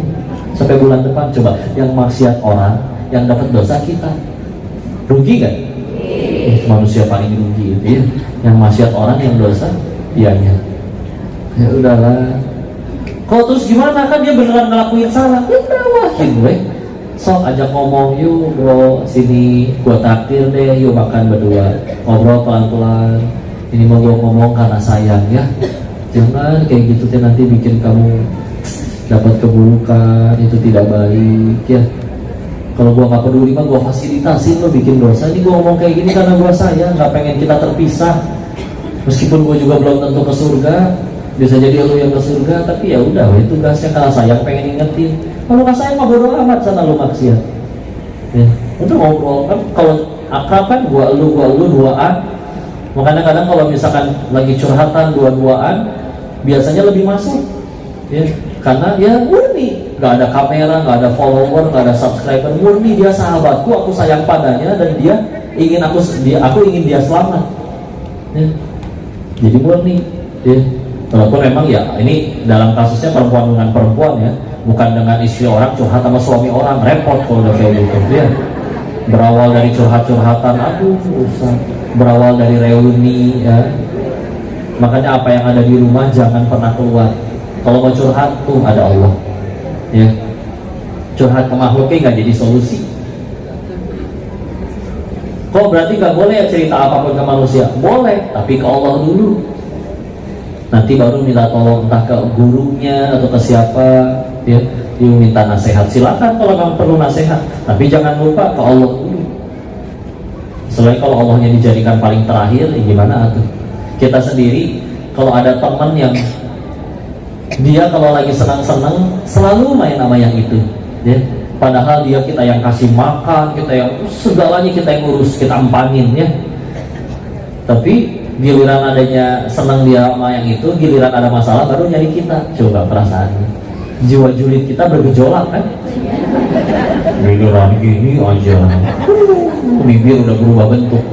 [SPEAKER 1] sampai bulan depan. Coba yang maksiat orang, yang dapat dosa kita, rugi gak? Manusia paling rugi itu ya, yang maksiat orang, yang dosa dianya. Ya udahlah. Kok terus gimana, kan dia beneran ngelakuin salah? Udah wahin gue. Sok ajak ngomong, yuk bro, sini gua takdir deh, yuk makan berdua, ngobrol pelan-pelan. Ini mau gua ngomong karena sayang ya, jangan kayak gitu teh, nanti bikin kamu dapat keburukan, itu tidak baik ya. Kalau gua nggak peduli mah gua fasilitasin lo bikin dosa. Ini gua ngomong kayak gini karena gua sayang, nggak pengen kita terpisah. Meskipun gua juga belum tentu ke surga, bisa jadi lo yang ke surga, tapi ya udah, itu tugasnya kalau sayang pengen ingetin. Kalau nggak sayang mah bodo amat, sana lu maksiat. Ya, udah ngobrol kan, kalau akrab kan gua lu duaan. Makanya kadang kalau misalkan lagi curhatan dua-duaan, biasanya lebih masuk. Ya, karena dia murni, nggak ada kamera, nggak ada follower, nggak ada subscriber, murni dia sahabatku, aku sayang padanya dan dia ingin aku ingin dia selamat. Ya, jadi murni. Ya. Walaupun memang ya ini dalam kasusnya perempuan dengan perempuan ya, bukan dengan istri orang curhat sama suami orang, repot kalau udah kayak gitu ya. Berawal dari curhat-curhatan, aduh usah. Berawal dari reuni ya. Makanya apa yang ada di rumah jangan pernah keluar. Kalau mau curhat tuh ada Allah ya. Curhat ke makhluknya nggak jadi solusi. Kok berarti nggak boleh ya cerita apapun ke manusia? Boleh, tapi ke Allah dulu. Nanti baru minta tolong entah ke gurunya atau ke siapa ya, minta nasihat, silakan kalau kamu perlu nasihat, tapi jangan lupa ke Allah dulu Selain kalau Allahnya dijadikan paling terakhir, gimana tuh? Kita sendiri kalau ada teman yang dia kalau lagi senang-senang selalu main nama yang itu, ya. Padahal dia kita yang kasih makan, kita yang segalanya kita yang urus, kita empanin, ya. Tapi giliran adanya senang dia sama yang itu, giliran ada masalah baru nyari kita. Coba perasaannya, jiwa julid kita bergejolak kan? Giliran gini aja, bibir udah berubah bentuk.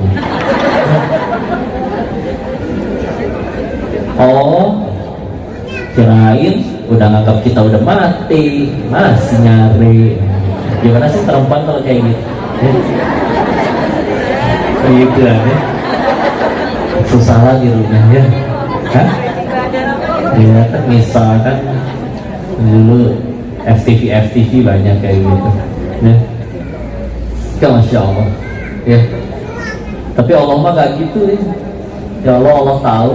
[SPEAKER 1] Oh, kirain udah nganggap kita udah mati, masih nyari. Gimana sih perempuan kalau kayak gitu? Gitu ya. Susah lagi rumah ya. Hah? Ya kan misalkan dulu FTV banyak kayak gitu ya. Ya Masya Allah ya. Tapi Allah mah gak gitu ya. Ya Allah tahu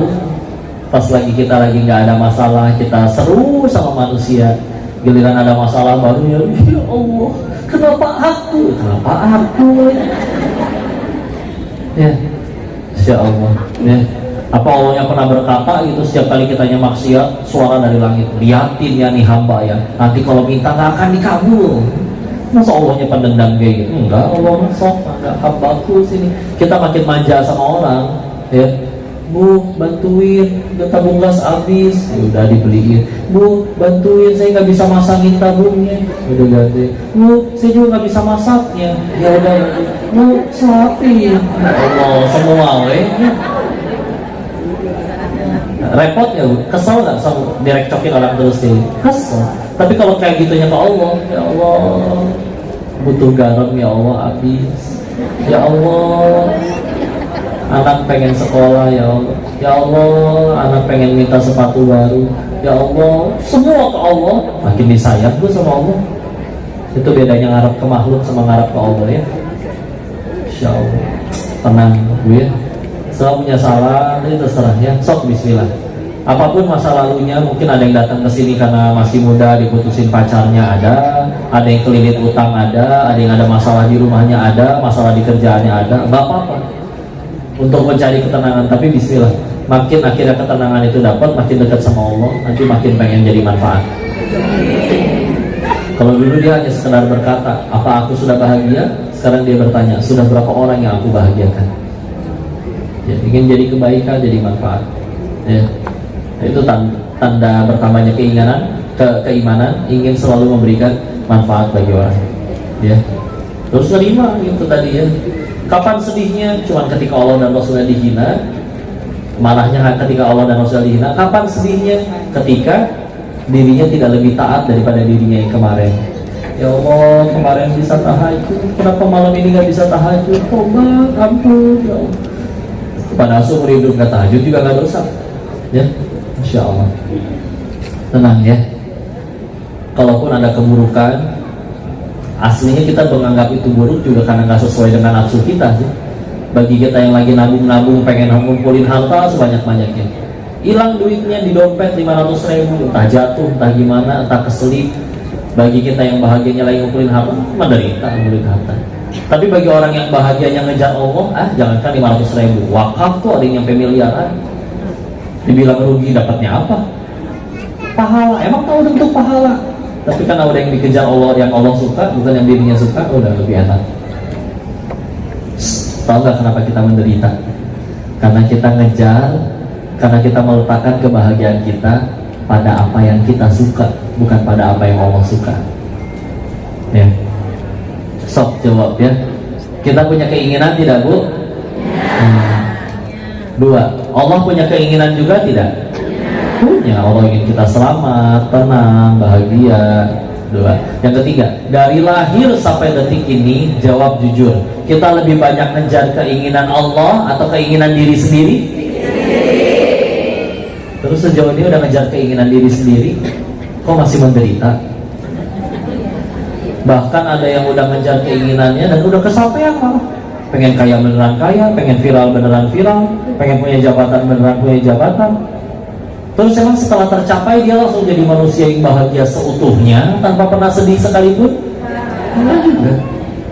[SPEAKER 1] pas lagi kita lagi nggak ada masalah, kita seru sama manusia, giliran ada masalah baru ya Allah, kenapa aku ya. Insya Allah ya. Apa Allahnya pernah berkata gitu setiap kali kitanya maksiat, suara dari langit, liatin ya nih hamba ya, nanti kalau minta nggak akan dikabul. Masa Allahnya pendendam kayak gitu? Enggak, Allah sok, enggak, hambaku sini. Kita makin manja sama orang ya. Bu, bantuin, tabung gas habis, ya udah dibeliin. Bu, bantuin, saya nggak bisa masangin tabungnya, udah ganti. Bu, saya juga nggak bisa masaknya, ya udah. Bu, sapi, Allah semua, repot ya, Bu. Kesel nggak sama direkcokin orang terus ini? Kesel. Tapi kalau kayak gitunya ke Allah, ya Allah, butuh garam ya Allah habis, ya Allah. Anak pengen sekolah ya Allah, ya Allah, anak pengen minta sepatu baru, ya Allah, semua ke Allah. Makin disayang gue sama Allah. Itu bedanya ngarep ke makhluk sama ngarep ke Allah ya. Insya Allah, tenang gue ya. Selama punya salah, ini terserah ya. Sok bismillah. Apapun masa lalunya, mungkin ada yang datang ke sini karena masih muda, diputusin pacarnya ada yang kelilit utang ada yang ada masalah di rumahnya ada, masalah di kerjaannya ada, nggak apa-apa. Untuk mencari ketenangan, tapi bismillah, makin akhirnya ketenangan itu dapat, makin dekat sama Allah, nanti makin pengen jadi manfaat. Kalau dulu dia hanya sekedar berkata, apa aku sudah bahagia? Sekarang dia bertanya, sudah berapa orang yang aku bahagiakan? Ya, ingin jadi kebaikan, jadi manfaat ya. Itu tanda bertambahnya keimanan, ingin selalu memberikan manfaat bagi orang ya. Terus terima itu tadi ya. Kapan sedihnya? Cuman ketika Allah dan Rasulnya dihina. Marahnya ketika Allah dan Rasulnya dihina. Kapan sedihnya? Ketika dirinya tidak lebih taat daripada dirinya yang kemarin. Ya Allah, kemarin bisa tahajud, kenapa malam ini gak bisa tahajud? Tobat, ampun ya Allah. Pada seumur hidup gak tahajud juga gak dosa ya. Masya Allah. Tenang ya. Kalaupun ada keburukan, aslinya kita menganggap itu buruk juga karena nggak sesuai dengan nafsu kita sih. Bagi kita yang lagi nabung-nabung pengen ngumpulin harta sebanyak-banyaknya, hilang duitnya di dompet 500.000, entah jatuh, entah gimana, entah keselip. Bagi kita yang bahagianya lagi ngumpulin harta, menderita ngumpulin harta. Tapi bagi orang yang bahagianya ngejar Allah, jangankan 500.000, wakaf tuh ada yang nyampe miliaran. Dibilang rugi, dapatnya apa? Pahala. Emang tahu bentuk pahala? Tapi karena udah yang dikejar Allah, yang Allah suka, bukan yang dirinya suka, udah lebih enak. Tahu nggak kenapa kita menderita? Karena kita ngejar, karena kita meletakkan kebahagiaan kita pada apa yang kita suka, bukan pada apa yang Allah suka. Ya, sok jawab ya. Kita punya keinginan tidak, Bu? Dua, Allah punya keinginan juga tidak? Punya. Allah ingin kita selamat, tenang, bahagia. Dua. Yang ketiga, dari lahir sampai detik ini, jawab jujur, kita lebih banyak ngejar keinginan Allah atau keinginan diri sendiri? Terus sejauh ini udah ngejar keinginan diri sendiri, kok masih menderita? Bahkan ada yang udah ngejar keinginannya dan udah kesampaian malah. Pengen kaya beneran kaya, pengen viral beneran viral, pengen punya jabatan beneran punya jabatan. Terus emang setelah tercapai dia langsung jadi manusia yang bahagia seutuhnya tanpa pernah sedih sekalipun? Enggak juga.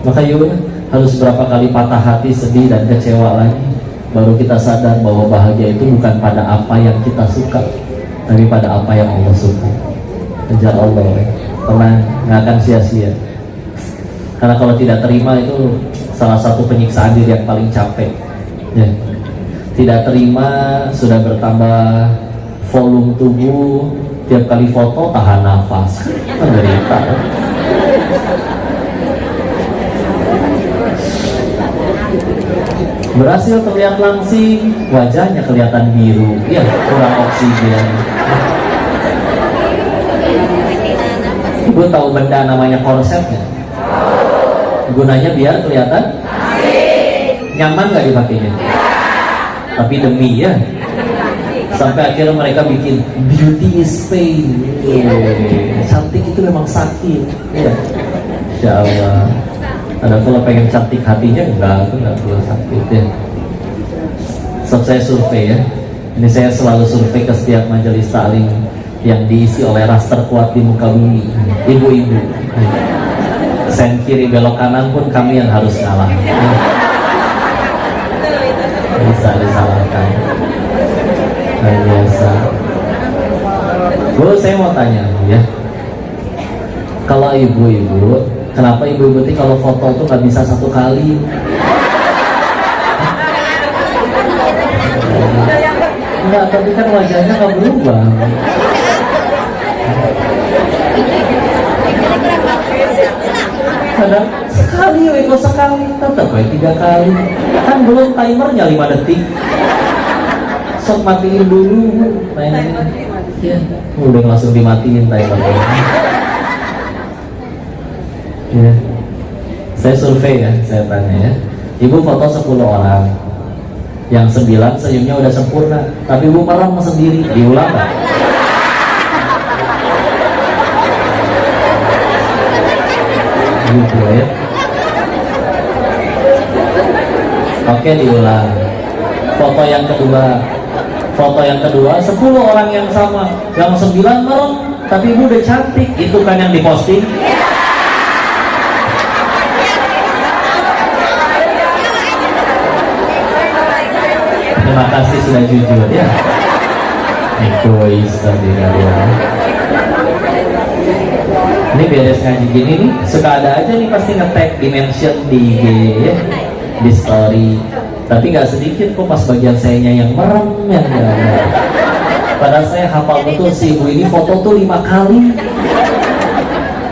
[SPEAKER 1] Maka yuk, harus berapa kali patah hati, sedih dan kecewa lagi, baru kita sadar bahwa bahagia itu bukan pada apa yang kita suka, tapi pada apa yang Allah suka. Kejar Allah, tenang, nggak akan sia-sia. Karena kalau tidak terima itu salah satu penyiksaan diri yang paling capek. Ya. Tidak terima sudah bertambah volume tubuh, tiap kali foto tahan nafas, menderita. Berhasil terlihat langsing, wajahnya kelihatan biru, ya kurang oksigen. Ibu tahu benda namanya korset ya? Gunanya biar kelihatan nyaman nggak dipakainya? Tapi demi ya, sampai akhirnya mereka bikin beauty is pain. Cantik itu memang sakit ya. Insya Allah. Ada kalau pengen cantik hatinya enggak, itu enggak perlu sakit ya. So, saya survei ya. Ini saya selalu survei ke setiap majelis taklim yang diisi oleh ras terkuat di muka bumi, ibu-ibu. Sen kiri belok kanan pun kami yang harus ngalah. Bisa disalahkan. Biasa. Bu, saya mau tanya ya. Kalau ibu-ibu, kenapa ibu-ibu ini kalau foto tuh nggak bisa satu kali? Enggak, tapi kan wajahnya nggak berubah. Kadang sekali, kok sekali, tetap baik 3 kali. Kan belum timernya 5 detik. Sok matiin dulu, ya, udah langsung dimatiin timernya. Ya. Saya survei ya, saya tanya ya. Ibu foto 10 orang, yang 9 senyumnya udah sempurna, tapi ibu merem sendiri, diulang nggak? Gitu ya. Oke, diulang. Foto yang kedua 10 orang yang sama, yang 9 merem, tapi ibu udah cantik, itu kan yang diposting. Terima kasih sudah jujur ya. Egois tadi kalian. Ini beres ngaji gini nih, suka ada aja nih pasti nge-tag dimension di IG ya, di story. Tapi nggak sedikit kok pas bagian sayanya yang merem yang ada. Padahal saya hafal betul si ibu ini foto tuh 5 kali.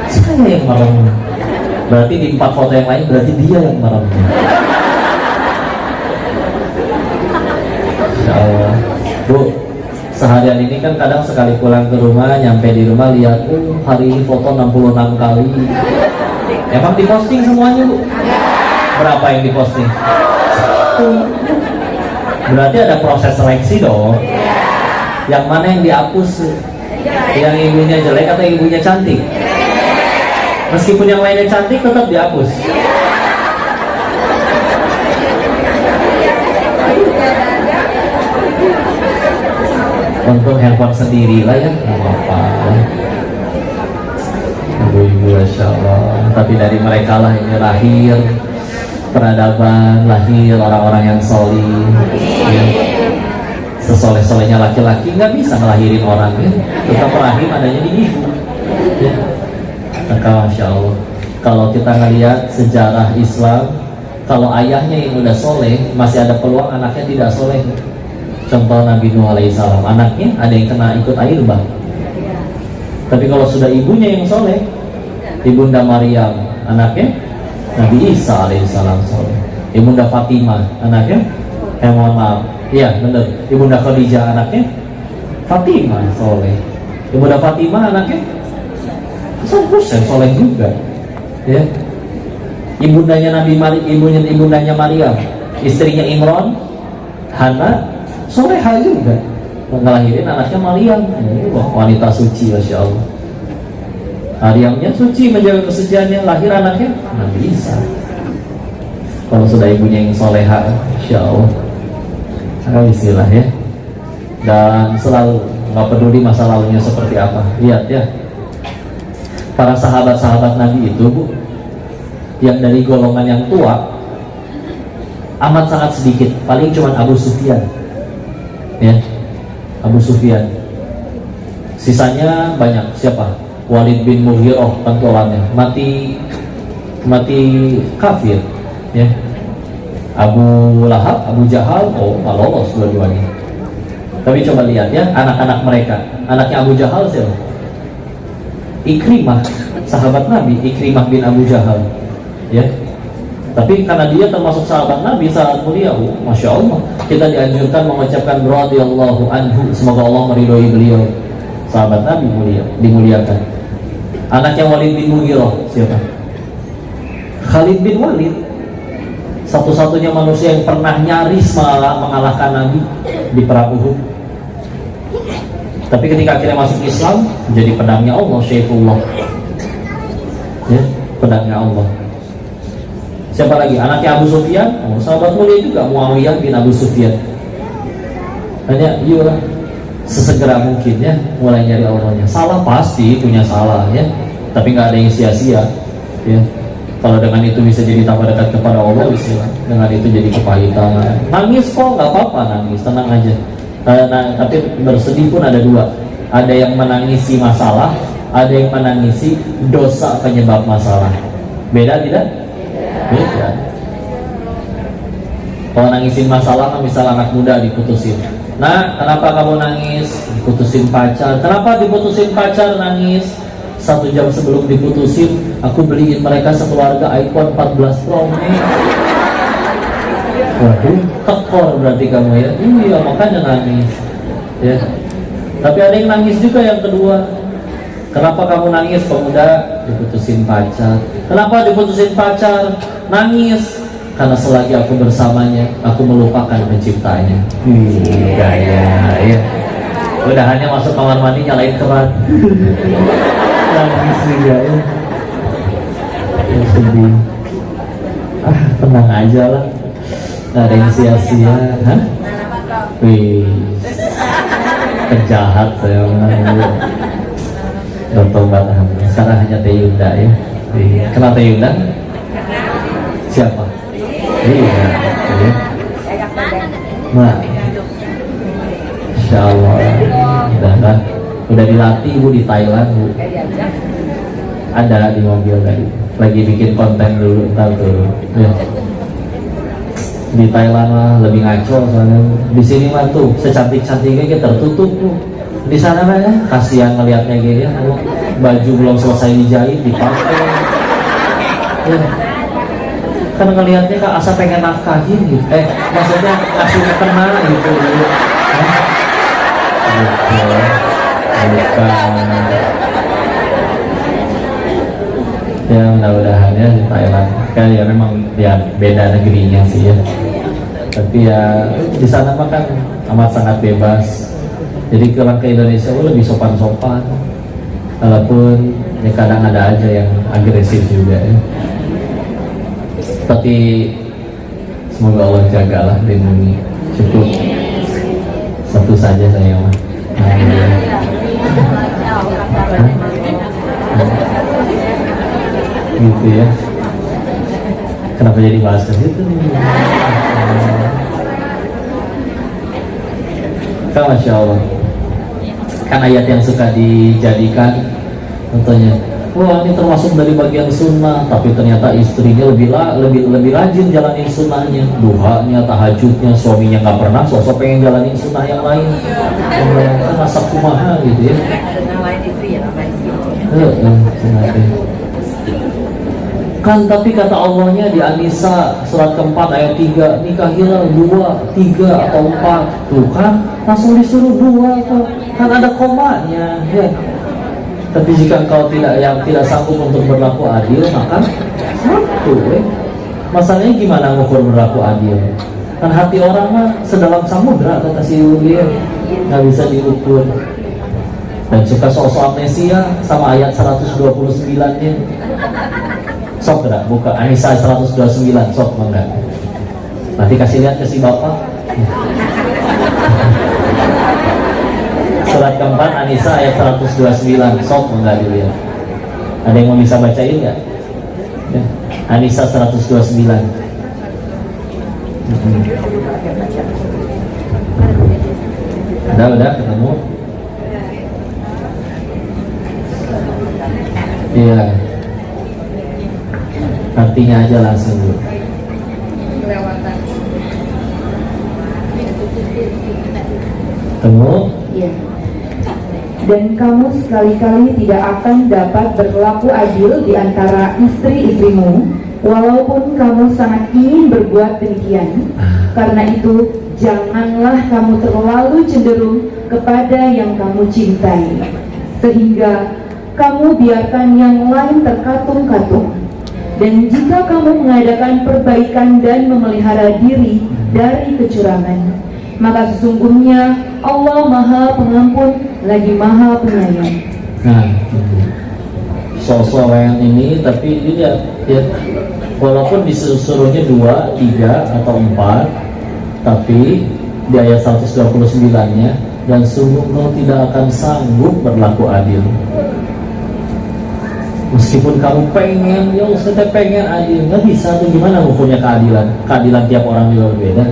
[SPEAKER 1] Saya yang merem. Berarti di 4 foto yang lain berarti dia yang merem. Bu, seharian ini kan kadang sekali pulang ke rumah, nyampe di rumah lihat, hari ini foto 66 kali. Emang diposting semuanya bu? Berapa yang diposting? 1. Berarti ada proses seleksi dong. Yang mana yang dihapus? Yang ibunya jelek atau ibunya cantik? Meskipun yang lainnya cantik tetap dihapus. Untuk handphone sendiri lah ya, nggak apa-apa. Ibu-ibu, Masya Allah. Tapi dari mereka lah ini lahir peradaban, lahir orang-orang yang solih ya. Sesoleh-solehnya laki-laki nggak bisa ngelahirin orang ya. Tetap rahim adanya di ibu ya. Maka Masya Allah, kalau kita ngelihat sejarah Islam, kalau ayahnya yang udah soleh, masih ada peluang anaknya tidak soleh. Contoh Nabi Nuh alaihissalam, anaknya ada yang kena ikut air bah. Tapi kalau sudah ibunya yang soleh, Ibunda Maryam, anaknya Nabi Isa alaihissalam soleh. Ibunda Fatimah, anaknya, mohon maaf, iya benar. Ibunda Khadijah, anaknya Fatimah soleh. Ibunda Fatimah, anaknya Husain soleh juga. Ya. Ibundanya ibundanya Maryam, istrinya Imran, Hana, soleha juga, ngelahirin anaknya Maryam. Wah, wanita suci, Masya Allah. Maryamnya suci, menjaga kesuciannya, lahir anaknya Nabi Isa. Kalau sudah ibunya yang soleha, Masya Allah, istilah ya. Dan selalu nggak peduli masa lalunya seperti apa. Lihat ya, para sahabat-sahabat Nabi itu bu, yang dari golongan yang tua amat sangat sedikit, paling cuma Abu Sufyan, ya, Abu Sufyan. Sisanya banyak. Siapa? Walid bin Mughirah tengkolannya mati kafir, ya. Abu Lahab, Abu Jahal, nggak lolos dua-duanya. Tapi coba lihat ya, anak-anak mereka. Anaknya Abu Jahal siapa? Ikrimah, sahabat Nabi, Ikrimah bin Abu Jahal, ya. Tapi karena dia termasuk sahabat Nabi, sangat mulia, Masya Allah, kita dianjurkan mengucapkan radhiyallahu anhu, semoga Allah meridhoi beliau. Sahabat Nabi mulia, dimuliakan. Anaknya Walid bin Mughirah siapa? Khalid bin Walid, satu-satunya manusia yang pernah nyaris mengalahkan Nabi di perang Uhud. Tapi ketika akhirnya masuk Islam, jadi pedangnya Allah, Syaifullah, ya, pedangnya Allah. Siapa lagi? Anaknya Abu Sufyan, sahabat mulia juga, Muawiyah bin Abu Sufyan. Hanya iya, sesegera mungkin ya mulai nyari Allahnya. Salah pasti punya salah ya, tapi nggak ada yang sia-sia ya. Kalau dengan itu bisa jadi tambah dekat kepada Allah, bisa dengan itu jadi kepahitan. Nangis kok nggak apa-apa, nangis, tenang aja. Tapi bersedih pun ada dua. Ada yang menangisi masalah, ada yang menangisi dosa penyebab masalah. Beda tidak? Beda. Kalau nangisin masalah, misal anak muda diputusin. Nah, kenapa kamu nangis? Diputusin pacar. Kenapa diputusin pacar nangis? 1 jam sebelum diputusin, aku beliin mereka sekeluarga iPhone 14 Pro Max. Waduh, tekor berarti kamu ya. Iya, makanya nangis ya. Tapi ada yang nangis juga yang kedua. Kenapa kamu nangis? Pemuda, diputusin pacar. Kenapa diputusin pacar? Nangis karena selagi aku bersamanya, aku melupakan penciptanya. Gaya ya. Udahannya masuk kamar mandi nyalain keran. Nangis juga ya. Sedih. Tenang aja lah. Nggak ada yang sia-sia. Hah? Wih, penjahat saya. Bertobat. Sekarang hanya Teh Yunda ya. Kenal Teh Yunda? Siapa? Iya. Nah, Insya Allah. Udah dilatih Bu di Thailand Bu. Ada di mobil tadi. Lagi bikin konten dulu, tahu dulu. Ya. Di Thailand mah lebih ngaco soalnya. Di sini mah tuh secantik-cantiknya kita tertutup tuh. Di sana mah ya kasihan ngelihatnya gitu ya. Baju belum selesai dijahit dipakai. Ya. Kan ngelihatnya kak asa pengen nafkahin gitu. Maksudnya kasih kena gitu. Bukan. Ya mudah-mudahan ya di Thailand kan ya memang ya beda negerinya sih ya, tapi ya di sana mah kan amat sangat bebas, jadi kalau ke Indonesia lebih sopan-sopan, walaupun ya kadang ada aja yang agresif juga ya, tapi semoga Allah jagalah, lindungi. Cukup satu saja saya mah. Gitu ya. Kenapa jadi bahas ke situ nih? Kan Masya Allah. Kan ayat yang suka dijadikan contohnya, wah ini termasuk dari bagian sunnah, tapi ternyata istrinya lebih rajin jalanin sunnahnya, duhanya, tahajudnya, suaminya nggak pernah, sosok pengen jalanin sunnah yang lain. Kan masak kumaha gitu ya. Kan tapi kata Allahnya di An-Nisa surat keempat ayat 3, nikahilah 2, 3 atau 4. Tuh kan langsung disuruh 2 tuh. Kan ada komanya ya. Tapi jika engkau tidak sanggup untuk berlaku adil, maka 1 Masalahnya gimana ngukur berlaku adil? Kan hati orang mah sedalam samudra kata si Yuli, nggak bisa diukur. Dan suka soal amnesia sama ayat 129-nya. Sok enggak? Buka An-Nisa 129, sok enggak? Nanti kasih lihat ke si bapak. Surat keempat An-Nisa ayat 129, sok enggak dilihat? Ada yang mau bisa bacain nggak? Ya. Anissa 129. Udah ketemu. Iya. Artinya aja langsung. Ketemu?
[SPEAKER 2] Iya. Dan kamu sekali-kali tidak akan dapat berlaku adil di antara istri-istrimu, walaupun kamu sangat ingin berbuat demikian. Karena itu, janganlah kamu terlalu cenderung kepada yang kamu cintai, sehingga kamu biarkan yang lain terkatung-katung. Dan jika kamu mengadakan perbaikan dan memelihara diri dari kecurangan, maka sesungguhnya Allah Maha Pengampun lagi Maha Penyayang.
[SPEAKER 1] Nah, sosok yang ini, tapi dia ya, walaupun disuruhnya 2, 3, atau 4, tapi di ayat 129-nya, dan sungguh kau tidak akan sanggup berlaku adil. Meskipun kamu pengen, ya saya pengen adil, nggak bisa tuh, gimana ngukurnya keadilan? Keadilan tiap orang juga berbeda.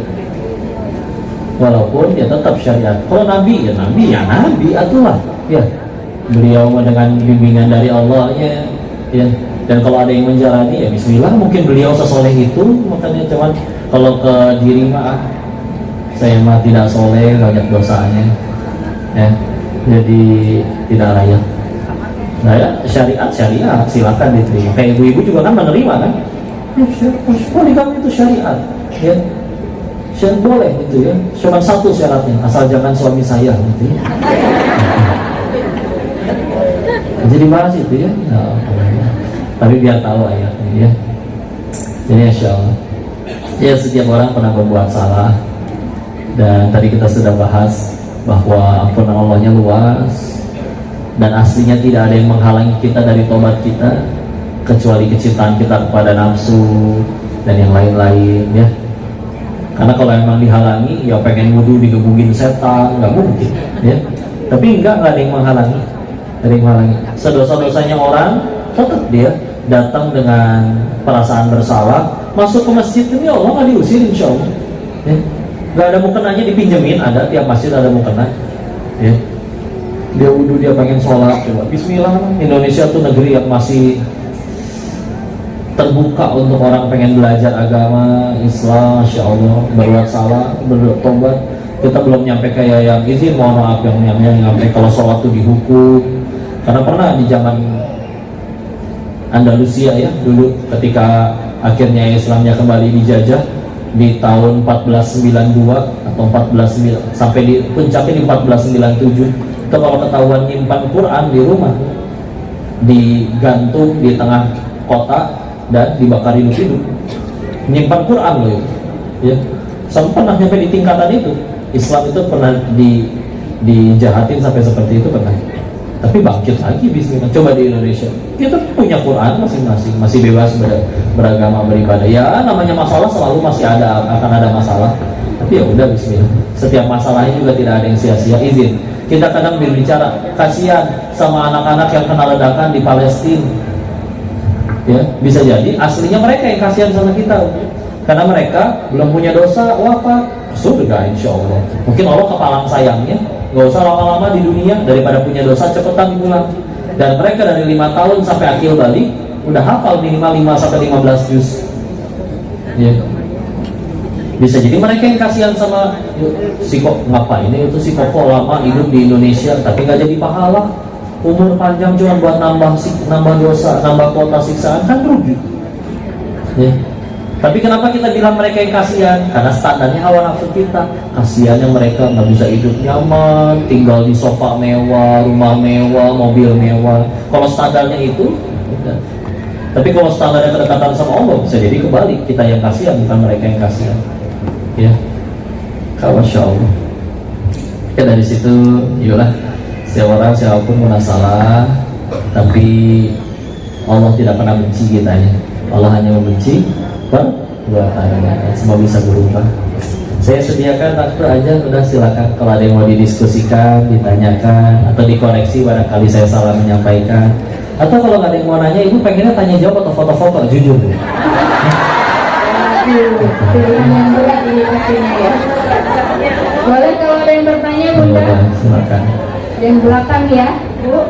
[SPEAKER 1] Walaupun dia tetap syariat. Kalau nabi ya nabi atulah ya, beliau dengan bimbingan dari Allah ya. Dan kalau ada yang menjalani ya bismillah, mungkin beliau sesoleh itu, makanya cuman kalau ke diri mah saya mah tidak soleh, banyak dosanya ya, jadi tidak layak. Nah ya, syariat silakan diterima. Kayak ibu-ibu juga kan menerima kan, poligami itu syariat ya. Syarat boleh gitu ya, cuma satu syaratnya, asal jangan suami saya gitu ya. Jadi bahas itu ya, tapi biar tahu ayatnya ya. Jadi insya Allah ya, setiap orang pernah berbuat salah, dan tadi kita sudah bahas bahwa ampunan Allahnya luas, dan aslinya tidak ada yang menghalangi kita dari tobat kita kecuali kecintaan kita kepada nafsu dan yang lain-lain ya. Karena kalau emang dihalangi, ya pengen wudhu digebugin setan, nggak mungkin ya. Tapi nggak ada yang menghalangi, Sedosa-dosanya orang, tetap dia datang dengan perasaan bersalah, masuk ke masjid ini Allah nggak diusir insya Allah ya. Nggak ada mukenanya dipinjemin, ada tiap masjid ada mukena ya. Dia wudhu, dia pengen sholat, coba bismillah. Indonesia tuh negeri yang masih terbuka untuk orang pengen belajar agama Islam, Masya Allah, berbuat salah, bertobat. Kita belum nyampe kayak yang izin mohon maaf yang nyampe kalau sholat itu dihukum. Karena pernah di zaman Andalusia ya, dulu ketika akhirnya Islamnya kembali dijajah di tahun 1492 atau 14 sampai di puncaknya di 1497. Itu kalau ketahuan nyimpan Quran di rumah, digantung di tengah kota dan dibakar hidup-hidup, menyimpan Quran loh ya. Sampai pernah nyampe di tingkatan itu. Islam itu pernah dijahatin sampai seperti itu pernah. Tapi bangkit lagi bismillah. Coba di Indonesia kita punya Quran masing-masing, masih bebas beragama, beribadah ya. Namanya masalah selalu masih akan ada masalah, tapi ya udah bismillah. Setiap masalahnya juga tidak ada yang sia-sia. Izin kita kadang berbicara kasihan sama anak-anak yang kena ledakan di Palestina ya, bisa jadi aslinya mereka yang kasihan sama kita, karena mereka belum punya dosa, wafat surga insya Allah. Mungkin Allah kepalang sayangnya, nggak usah lama-lama di dunia, daripada punya dosa cepetan pulang. Dan mereka dari 5 tahun sampai akil balik udah hafal minimal 5 sampai 15 juz ya. Bisa jadi mereka yang kasihan sama si kok ngapain itu si koko lama hidup di Indonesia tapi nggak jadi pahala, umur panjang cuma buat nambah dosa, nambah kuota siksaan, kan rugi ya. Tapi kenapa kita bilang mereka yang kasihan? Karena standarnya hawa nafsu kita. Kasihan yang mereka nggak bisa hidup nyaman, tinggal di sofa mewah, rumah mewah, mobil mewah. Kalau standarnya itu ya. Tapi kalau standarnya kedekatan sama Allah, bisa jadi kebalik, kita yang kasihan bukan mereka yang kasihan ya. Kalau Masya Allah ya, dari situ yolah, setiap orang siapapun pernah salah, tapi Allah tidak pernah benci kita ya. Allah hanya membenci perbuatannya. Semua bisa berubah. Saya sediakan waktu aja, udah silakan kalau ada yang mau didiskusikan, ditanyakan atau dikoreksi barangkali saya salah menyampaikan. Atau kalau nggak ada yang mau nanya, ibu pengennya tanya jawab atau foto-foto, jujur.
[SPEAKER 2] Pilihan yang berat ini pastinya ya. Boleh kalau ada yang bertanya, Bunda?
[SPEAKER 1] Ya, silakan.
[SPEAKER 2] Yang belakang ya, Bu.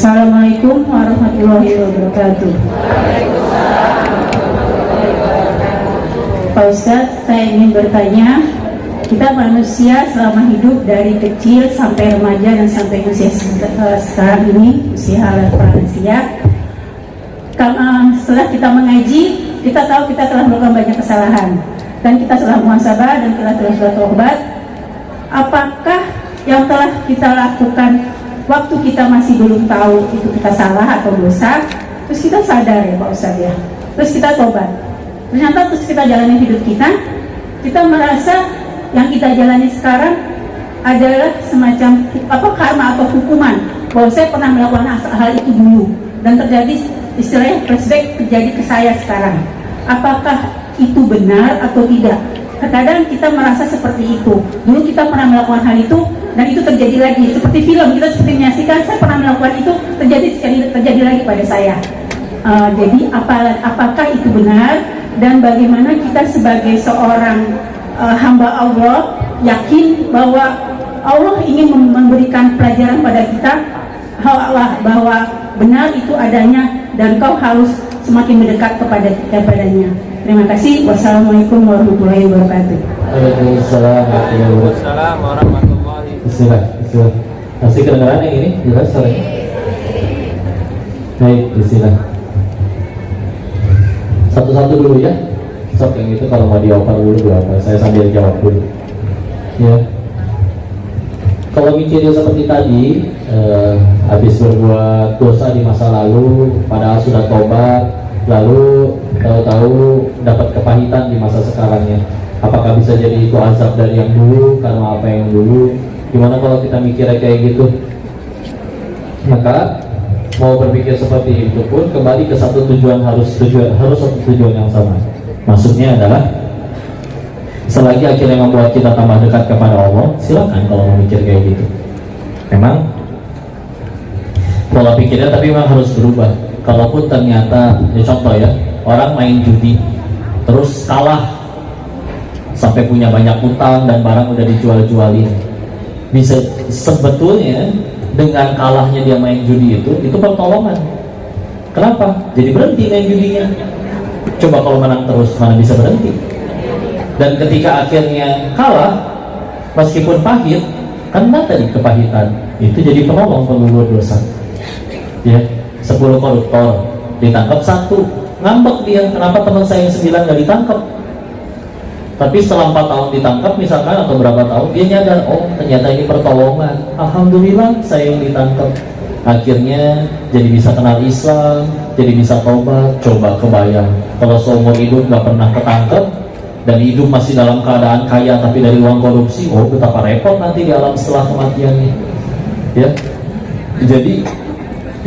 [SPEAKER 3] Assalamualaikum warahmatullahi wabarakatuh. Pak Ustadz, saya ingin bertanya, kita manusia selama hidup dari kecil sampai remaja dan sampai usia sekarang ini, usia lansia, setelah kita mengaji, kita tahu kita telah melakukan banyak kesalahan dan kita telah muhasabah dan kita telah bertobat. Apakah yang telah kita lakukan waktu kita masih belum tahu itu kita salah atau dosa, terus kita sadar ya Pak Ustadz ya, terus kita tobat, ternyata terus kita jalani hidup kita merasa yang kita jalani sekarang adalah semacam karma atau hukuman bahwa saya pernah melakukan hal itu dulu dan terjadi istilahnya flashback terjadi ke saya sekarang. Apakah itu benar atau tidak? Terkadang kita merasa seperti itu, dulu kita pernah melakukan hal itu dan itu terjadi lagi, seperti film, kita seperti menyaksikan saya pernah melakukan itu, terjadi lagi pada saya. Jadi apakah itu benar dan bagaimana kita sebagai seorang hamba Allah yakin bahwa Allah ingin memberikan pelajaran pada kita bahwa benar itu adanya dan kau harus semakin mendekat kepadanya. Terima kasih. Wassalamualaikum warahmatullahi wabarakatuh.
[SPEAKER 1] Waalaikumsalam warahmatullahi wabarakatuh. Bismillah. Masih kedengaran yang ini? Jelas suaranya? Baik, bismillah. Satu-satu dulu ya. Sok yang itu kalau mau dioper dulu berapa? Saya sambil jawab dulu. Ya. Kalau mikirnya seperti tadi, habis berbuat dosa di masa lalu, padahal sudah tobat, lalu tahu-tahu dapat kepahitan di masa sekarangnya. Apakah bisa jadi itu azab dari yang dulu karena apa yang dulu? Gimana kalau kita mikirnya kayak gitu? Maka mau berpikir seperti itu pun kembali ke satu tujuan, harus satu tujuan yang sama. Maksudnya adalah selagi akhirnya membuat kita tambah dekat kepada Allah, silakan kalau mau mikir kayak gitu. Memang pola pikirnya tapi memang harus berubah. Kalaupun ternyata, ya contoh ya, orang main judi terus kalah sampai punya banyak utang dan barang udah dijual-jualin, bisa sebetulnya dengan kalahnya dia main judi itu pertolongan. Kenapa? Jadi berhenti main judinya. Coba kalau menang terus, mana bisa berhenti? Dan ketika akhirnya kalah, meskipun pahit, karena tadi kepahitan itu jadi penolong penggugur dosa. Ya, 10 koruptor ditangkap 1, ngambek dia, kenapa teman saya yang 9 nggak ditangkap? Tapi setelah 4 tahun ditangkap misalkan atau berapa tahun, dia nyadar, oh ternyata ini pertolongan, alhamdulillah saya yang ditangkap. Akhirnya jadi bisa kenal Islam, jadi bisa tobat. Coba kebayang kalau seumur hidup nggak pernah ketangkep dan hidup masih dalam keadaan kaya tapi dari uang korupsi, oh betapa repot nanti di alam setelah kematiannya. Ya, jadi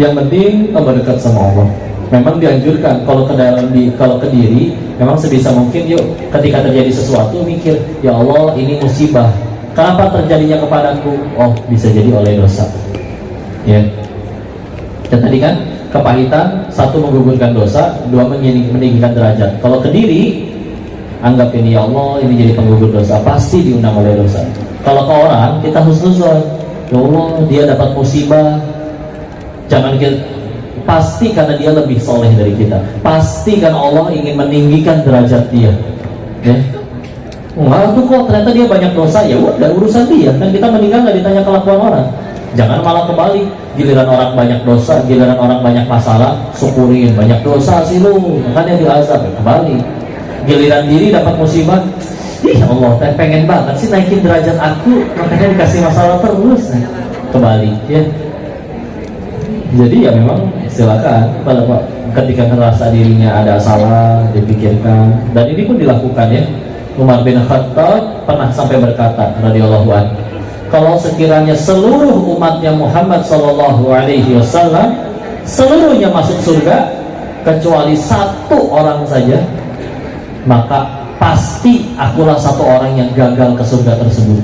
[SPEAKER 1] yang penting tambah dekat sama Allah. Memang dianjurkan kalau ke diri, memang sebisa mungkin yuk ketika terjadi sesuatu mikir, ya Allah ini musibah, kenapa terjadinya kepadaku? Oh bisa jadi oleh dosa. Ya. Dan tadi kan kepahitan, 1 menggugurkan dosa, 2 meninggikan derajat. Kalau ke diri, anggap ini ya Allah ini jadi penggugur dosa, pasti diundang oleh dosa. Kalau ke orang kita husnuzon, ya Allah dia dapat musibah, jangan kita, pasti karena dia lebih soleh dari kita, pasti karena Allah ingin meninggikan derajat dia. Ya. Wah tuh kok ternyata dia banyak dosa, ya udah urusan dia, kan kita meninggal nggak ditanya kelakuan orang. Jangan malah kembali, giliran orang banyak dosa, giliran orang banyak masalah, syukurin, banyak dosa sih lu, makanya diazab, kembali. Giliran diri dapat musibah, ih Allah, pengen banget sih naikin derajat aku, makanya dikasih masalah terus, kembali, ya. Jadi ya memang silakan, ketika ngerasa dirinya ada salah, dipikirkan, dan ini pun dilakukan ya. Umar bin Khattab pernah sampai berkata, radhiyallahu anhu, kalau sekiranya seluruh umatnya Muhammad Sallallahu Alaihi Wasallam seluruhnya masuk surga kecuali satu orang saja, maka pasti akulah satu orang yang gagal ke surga tersebut.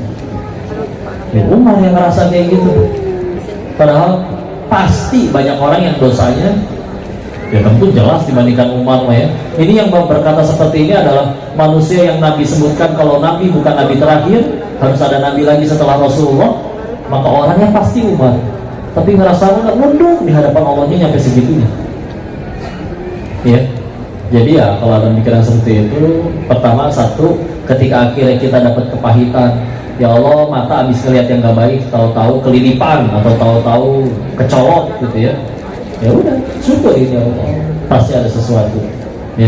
[SPEAKER 1] Ya, Umar yang ngerasa kayak gitu, padahal pasti banyak orang yang dosanya ya tentu jelas dibandingkan Umar ya. Ini yang berkata seperti ini adalah manusia yang Nabi sebutkan kalau Nabi bukan Nabi terakhir, harus ada Nabi lagi setelah Rasulullah, maka orangnya pasti Umar. Tapi ngerasa nggak mundur di hadapan Allahnya nyampe segitunya. Ya, jadi ya kalau ada pikiran seperti itu, pertama satu, ketika akhirnya kita dapat kepahitan, ya Allah mata habis ngeliat yang nggak baik, tahu-tahu kelilipan atau tahu-tahu kecolok gitu ya. Ya udah, syukurin ya Allah, pasti ada sesuatu. Ya.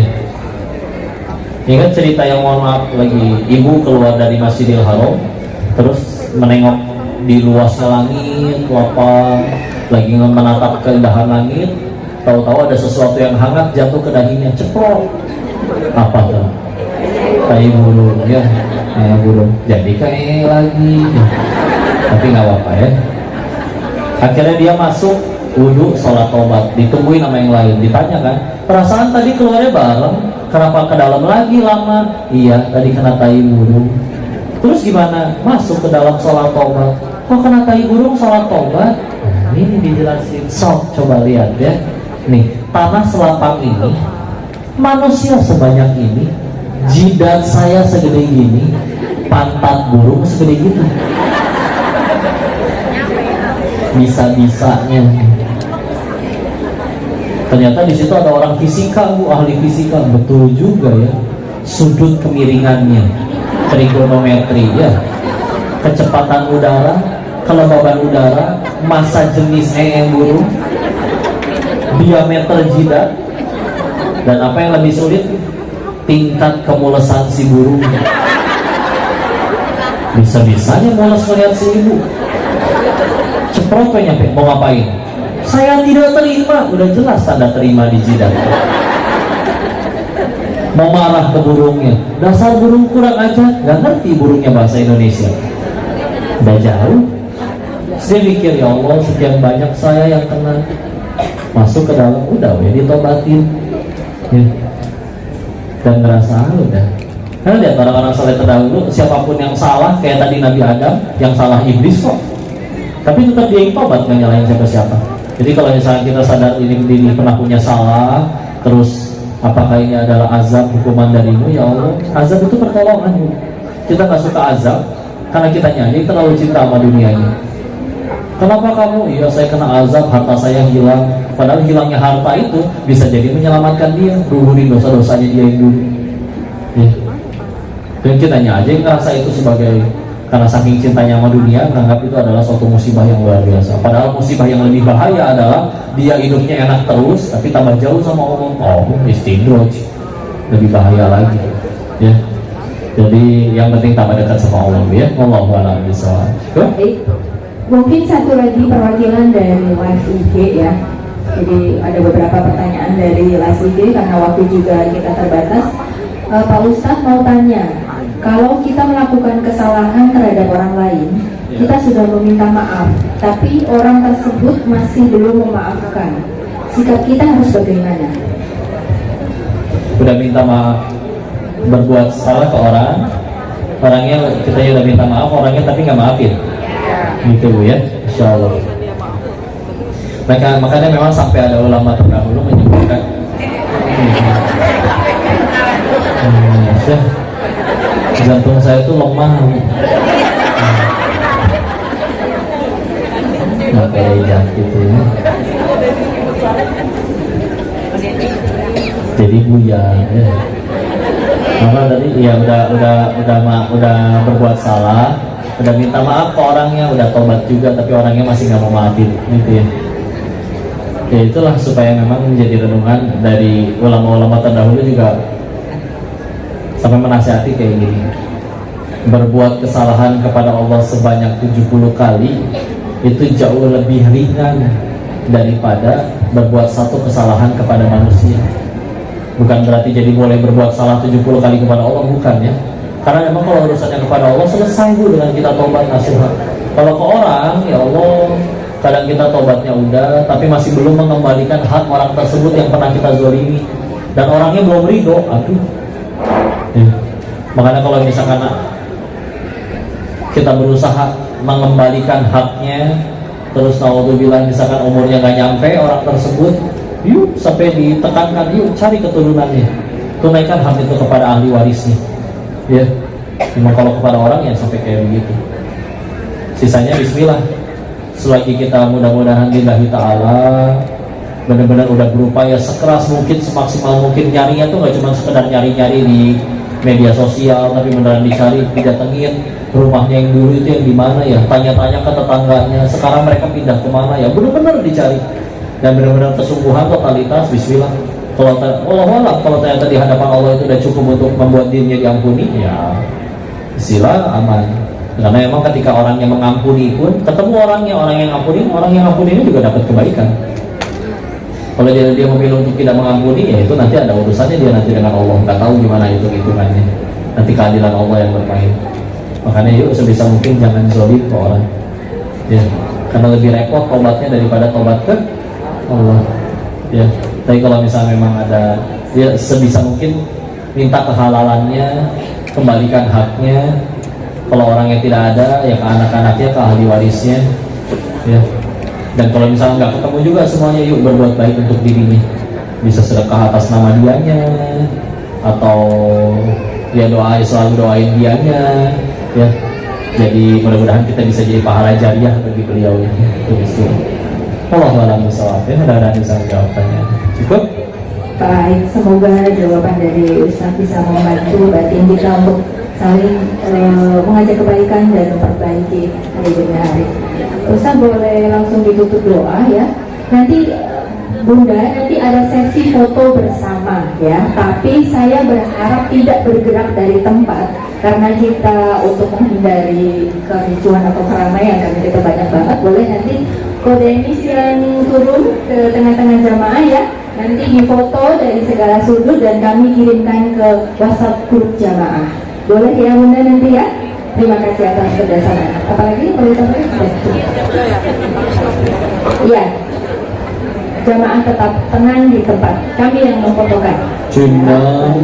[SPEAKER 1] Ingat cerita yang mohon maaf lagi, ibu keluar dari Masjidil Haram, terus menengok di luasnya langit, lapang, lagi menatap keindahan langit, tahu-tahu ada sesuatu yang hangat jatuh ke dahinya, ceplok. Apa tuh? Tai burung ya, burung. Jadi kayak lagi, tapi nggak apa-apa ya. Akhirnya dia masuk, wudhu, sholat tobat, ditungguin sama yang lain, ditanya kan, perasaan tadi keluarnya bareng, kenapa ke dalam lagi lama? Iya, tadi kena tai burung. Terus gimana? Masuk ke dalam sholat tobat, kok kena tai burung sholat tobat? Nah, ini dijelasin. Sok, coba lihat ya. Nih, tanah selapang ini, manusia sebanyak ini, jidat saya segede gini, pantat burung segede gitu. Bisa-bisanya. Ternyata di situ ada orang fisika, Bu, ahli fisika, betul juga ya. Sudut kemiringannya, trigonometri ya, kecepatan udara, kelembaban udara, massa jenis burung, diameter jidat, dan apa yang lebih sulit, tingkat kemulesan si burung. Bisa-bisanya mules melihat si ibu. Ceprot nyampe, mau ngapain? Saya tidak terima, udah jelas tanda terima di jidat. Mau marah ke burungnya, dasar burung kurang aja, nggak ngerti burungnya bahasa Indonesia. Udah jauh. Saya mikir, ya Allah, sekian banyak saya yang kena, masuk ke dalam, udah ya ditobatin ya. Dan ngerasa udah. Karena lihat orang-orang saleh terdahulu, siapapun yang salah, kayak tadi Nabi Adam, yang salah iblis kok, tapi tetap dia yang tobat, nggak nyalahin siapa-siapa. Jadi kalau misalnya kita sadar ini pernah punya salah, terus apakah ini adalah azab, hukuman darimu, ya Allah, azab itu pertolongan. Kita nggak suka azab karena kita nyanyi terlalu cinta sama dunianya. Kenapa kamu? Iya, saya kena azab, harta saya hilang. Padahal hilangnya harta itu bisa jadi menyelamatkan dia, gugurin dosa-dosanya dia yang dulu ya. Dan kitanya aja yang ngerasa itu sebagai, karena saking cintanya sama dunia, menganggap itu adalah suatu musibah yang luar biasa. Padahal musibah yang lebih bahaya adalah dia hidupnya enak terus, tapi tambah jauh sama Allah. Oh, istidraj, lebih bahaya lagi ya. Jadi yang penting tambah dekat sama Allah ya. Wallahu a'lam bishawab.
[SPEAKER 2] Mungkin satu lagi perwakilan dari live IG ya. Jadi ada beberapa pertanyaan dari live IG karena waktu juga kita terbatas. Pak Ustadz mau tanya, kalau kita melakukan kesalahan terhadap orang lain, kita sudah meminta maaf, tapi orang tersebut masih belum memaafkan, sikap kita harus bagaimana?
[SPEAKER 1] Udah minta maaf, berbuat salah ke orang, orangnya kita udah minta maaf, orangnya tapi nggak maafin, gitu Bu ya, Insya Allah. Makanya memang sampai ada ulama terdahulu menyebutkan jantung saya itu lemah, nggak kayak gitu ya. Jadi buyar ya. Maka tadi ya udah berbuat salah, udah minta maaf ke orangnya, udah tobat juga, tapi orangnya masih nggak mau maafin, gitu ya. Ya itulah supaya memang menjadi renungan dari ulama-ulama terdahulu juga sampai menasihati kayak gini. Berbuat kesalahan kepada Allah sebanyak 70 kali itu jauh lebih ringan daripada berbuat satu kesalahan kepada manusia. Bukan berarti jadi boleh berbuat salah 70 kali kepada Allah, bukan ya. Karena memang kalau urusannya kepada Allah selesai Bu dengan kita tobat nasuha. Kalau ke orang, ya Allah, kadang kita tobatnya udah, tapi masih belum mengembalikan hak orang tersebut yang pernah kita zolimi, dan orangnya belum ridho, aduh. Ya. Makanya kalau misalkan kita berusaha mengembalikan haknya, terus naudzubillah misalkan umurnya nggak nyampe orang tersebut, yuk sampai ditekankan, yuk cari keturunannya, tunaikan hak itu kepada ahli warisnya. Ya, cuma kalau kepada orang ya sampai kayak begitu. Sisanya bismillah. Selagi kita mudah-mudahan lillahi ta'ala benar-benar udah berupaya sekeras mungkin, semaksimal mungkin, nyarinya tuh gak cuma sekedar nyari-nyari di media sosial, tapi beneran dicari, didatengin rumahnya yang dulu itu yang di mana ya, tanya-tanya ke tetangganya, sekarang mereka pindah kemana ya, benar-benar dicari dan benar-benar kesungguhan totalitas. Bismillah. Kalau kalau ternyata di hadapan Allah itu udah cukup untuk membuat dirinya diampuni, ya istilah aman. Karena memang ketika orangnya mengampuni pun ketemu orangnya, orang yang ampuni ini juga dapat kebaikan. Kalau dia memilih untuk tidak mengampuni, ya itu nanti ada urusannya dia nanti dengan Allah, nggak tahu gimana itu hitungannya. Nanti keadilan Allah yang bermain. Makanya yuk sebisa mungkin jangan zalim ke orang, ya, karena lebih repot tobatnya daripada tobat ke Allah, ya. Tapi kalau misalnya memang ada, ya sebisa mungkin minta kehalalannya, kembalikan haknya. Kalau orangnya tidak ada, ya ke anak-anaknya, ke ahli warisnya, ya. Dan kalau misalnya nggak ketemu juga semuanya, yuk berbuat baik untuk dirinya. Bisa sedekah atas nama dianya, atau ya selalu doain dianya, ya. Jadi mudah-mudahan kita bisa jadi pahala jariah bagi beliau ya. Itu. Wallahualam bishawab. Mudah-mudahan bisa menjawab pertanyaan. Cukup?
[SPEAKER 2] Baik, semoga jawaban dari Ustaz bisa membantu batin kita untuk saling mengajak kebaikan dan memperbaiki hari demi hari. Ustaz boleh langsung ditutup doa ya. Nanti Bunda, nanti ada sesi foto bersama ya. Tapi saya berharap tidak bergerak dari tempat karena kita untuk menghindari kericuhan atau keramaian, karena kita banyak banget. Boleh nanti kodemis yang turun ke tengah-tengah jamaah ya. Nanti difoto dari segala sudut dan kami kirimkan ke WhatsApp grup jamaah. Boleh ya Bunda nanti ya. Terima kasih atas kerjasama. Apalagi boleh tambahkan? Iya. Jamaah tetap tenang di tempat. Kami yang memfotokan.
[SPEAKER 1] Jenang.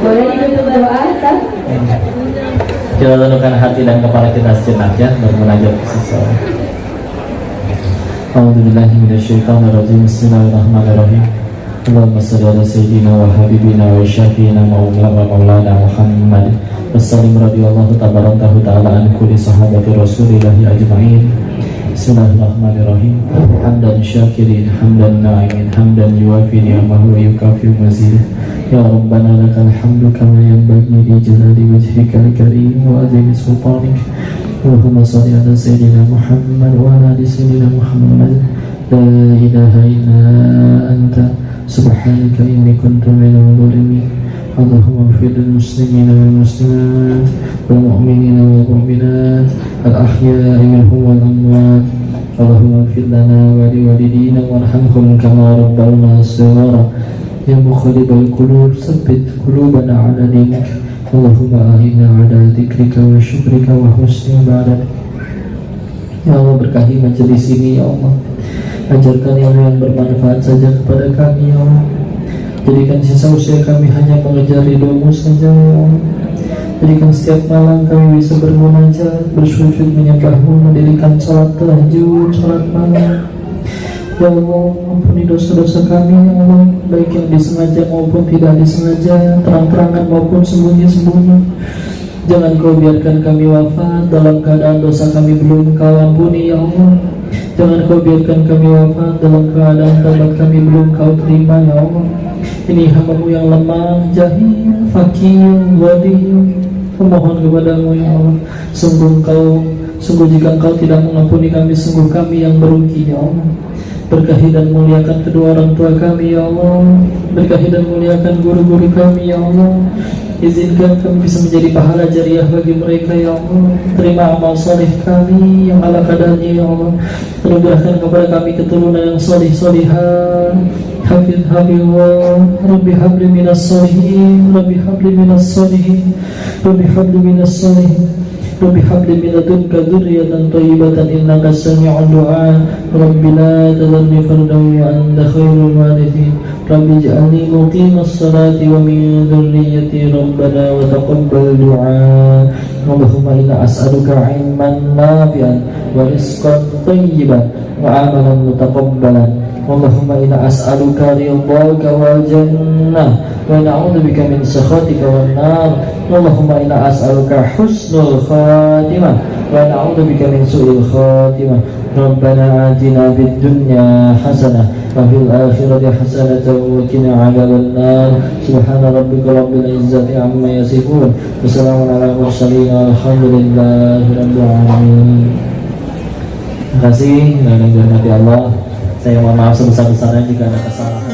[SPEAKER 2] Boleh ditutup doa, Ustaz?
[SPEAKER 1] Kita tundukkan hati dan kepala kita sejenak ya, bermunajat ke seseorang. A'udzubillahi minasyaitonirrajim. Bismillahirrahmanirrahim. Allahumma shalli ala sayyidina wa habibina wa syafiina maulana Muhammad wa sallim radhiyallahu tabaraka ta'ala an kulli sahabati rasulillahi ajma'in. Bismillahirrahmanirrahim. Hamdan syakirin, hamdan na'imin, hamdan yuwafi ni'amahu wa yukafi mazidah. Ya Rabbana lakal hamdu kama yanbaghi li jalali wajhikal karim wa azimi sultanik. Allahumma shalli ala sayyidina Muhammad wa ala ali sayyidina Muhammad. La ilaha illa anta subhanaka inni kuntu minal zalimin. Allahumma ighfir lil muslimina wal muslimat wal mu'minina wal mu'minat al ahya'i minhum wal amwat. Allahumma ighfir lana wa li walidina warhamhum kama rabbawna shighara. Ya muqallibal qulub tsabbit qulubana 'ala dinik. Allahumma a'inna 'ala dzikrika wa syukrika wa husni ibadatik. Ya Allah, berkahi majelis ini ya Allah. Ajarkan ilmu yang bermanfaat saja kepada kami ya Allah. Jadikan sisa usia kami hanya mengejar ridho-Mu saja ya Allah. Jadikan setiap malam kami bisa bermunajat, bersujud menyembah-Mu, mendirikan salat tahajud, salat malam. Ya Allah, ampuni dosa-dosa kami ya Allah, baik yang disengaja maupun tidak disengaja, terang-terangan maupun sembunyi-sembunyi. Jangan Kau biarkan kami wafat dalam keadaan dosa kami belum Kau ampuni ya Allah. Jangan Kau biarkan kami wafat dalam keadaan taubat kami belum Kau terima ya Allah.
[SPEAKER 4] Ini hambamu yang lemah, jahil, fakir, wadih. Memohon kepadamu ya Allah. Sungguh jika Engkau tidak mengampuni kami, sungguh kami yang merugi ya Allah. Berkahi dan muliakan kedua orang tua kami ya Allah. Berkahi dan muliakan guru-guru kami ya Allah. Izinkan kami bisa menjadi pahala jariah bagi mereka ya Allah. Terima amal soleh kami yang ala kadarnya ya Allah. Anugerahkan kepada kami keturunan yang soleh-solihah. Hafidh hafidhullah. Rabbi habli minas solihin. Rabbi habli minas solihin. Rabbi habli minas solihin. Rabbi habli min ladunka dzurriyyatan thayyibatan innaka sami'ud du'a. Rabbi la tadharni fardan wa anta khairul warithin. Rabbi ij'alni muqimas salati wa min dzurriyyati rabbana wa taqabbal du'a. Allahumma inna as'aluka 'ilman nafi'an wa rizqan thayyiban wa 'amalan mutaqabbalan. Allahumma inna as'aluka ridhaka wal jannah wa na'udzubika min sakhatika wan nar. Allahumma inna as'aluka husnul khatimah wa na'udzubika min su'il khatimah. Rabbana atina fid dunya hasanah wa fil akhirati hasanatan wa qina 'adzaban nar. Subhana rabbika rabbil izzati amma yasifun. Wassalamun ala mursalin walhamdulillahi rabbil alamin. Terima kasih dan dirahmati Allah. Saya mohon maaf sebesar-besarnya jika ada kesalahan.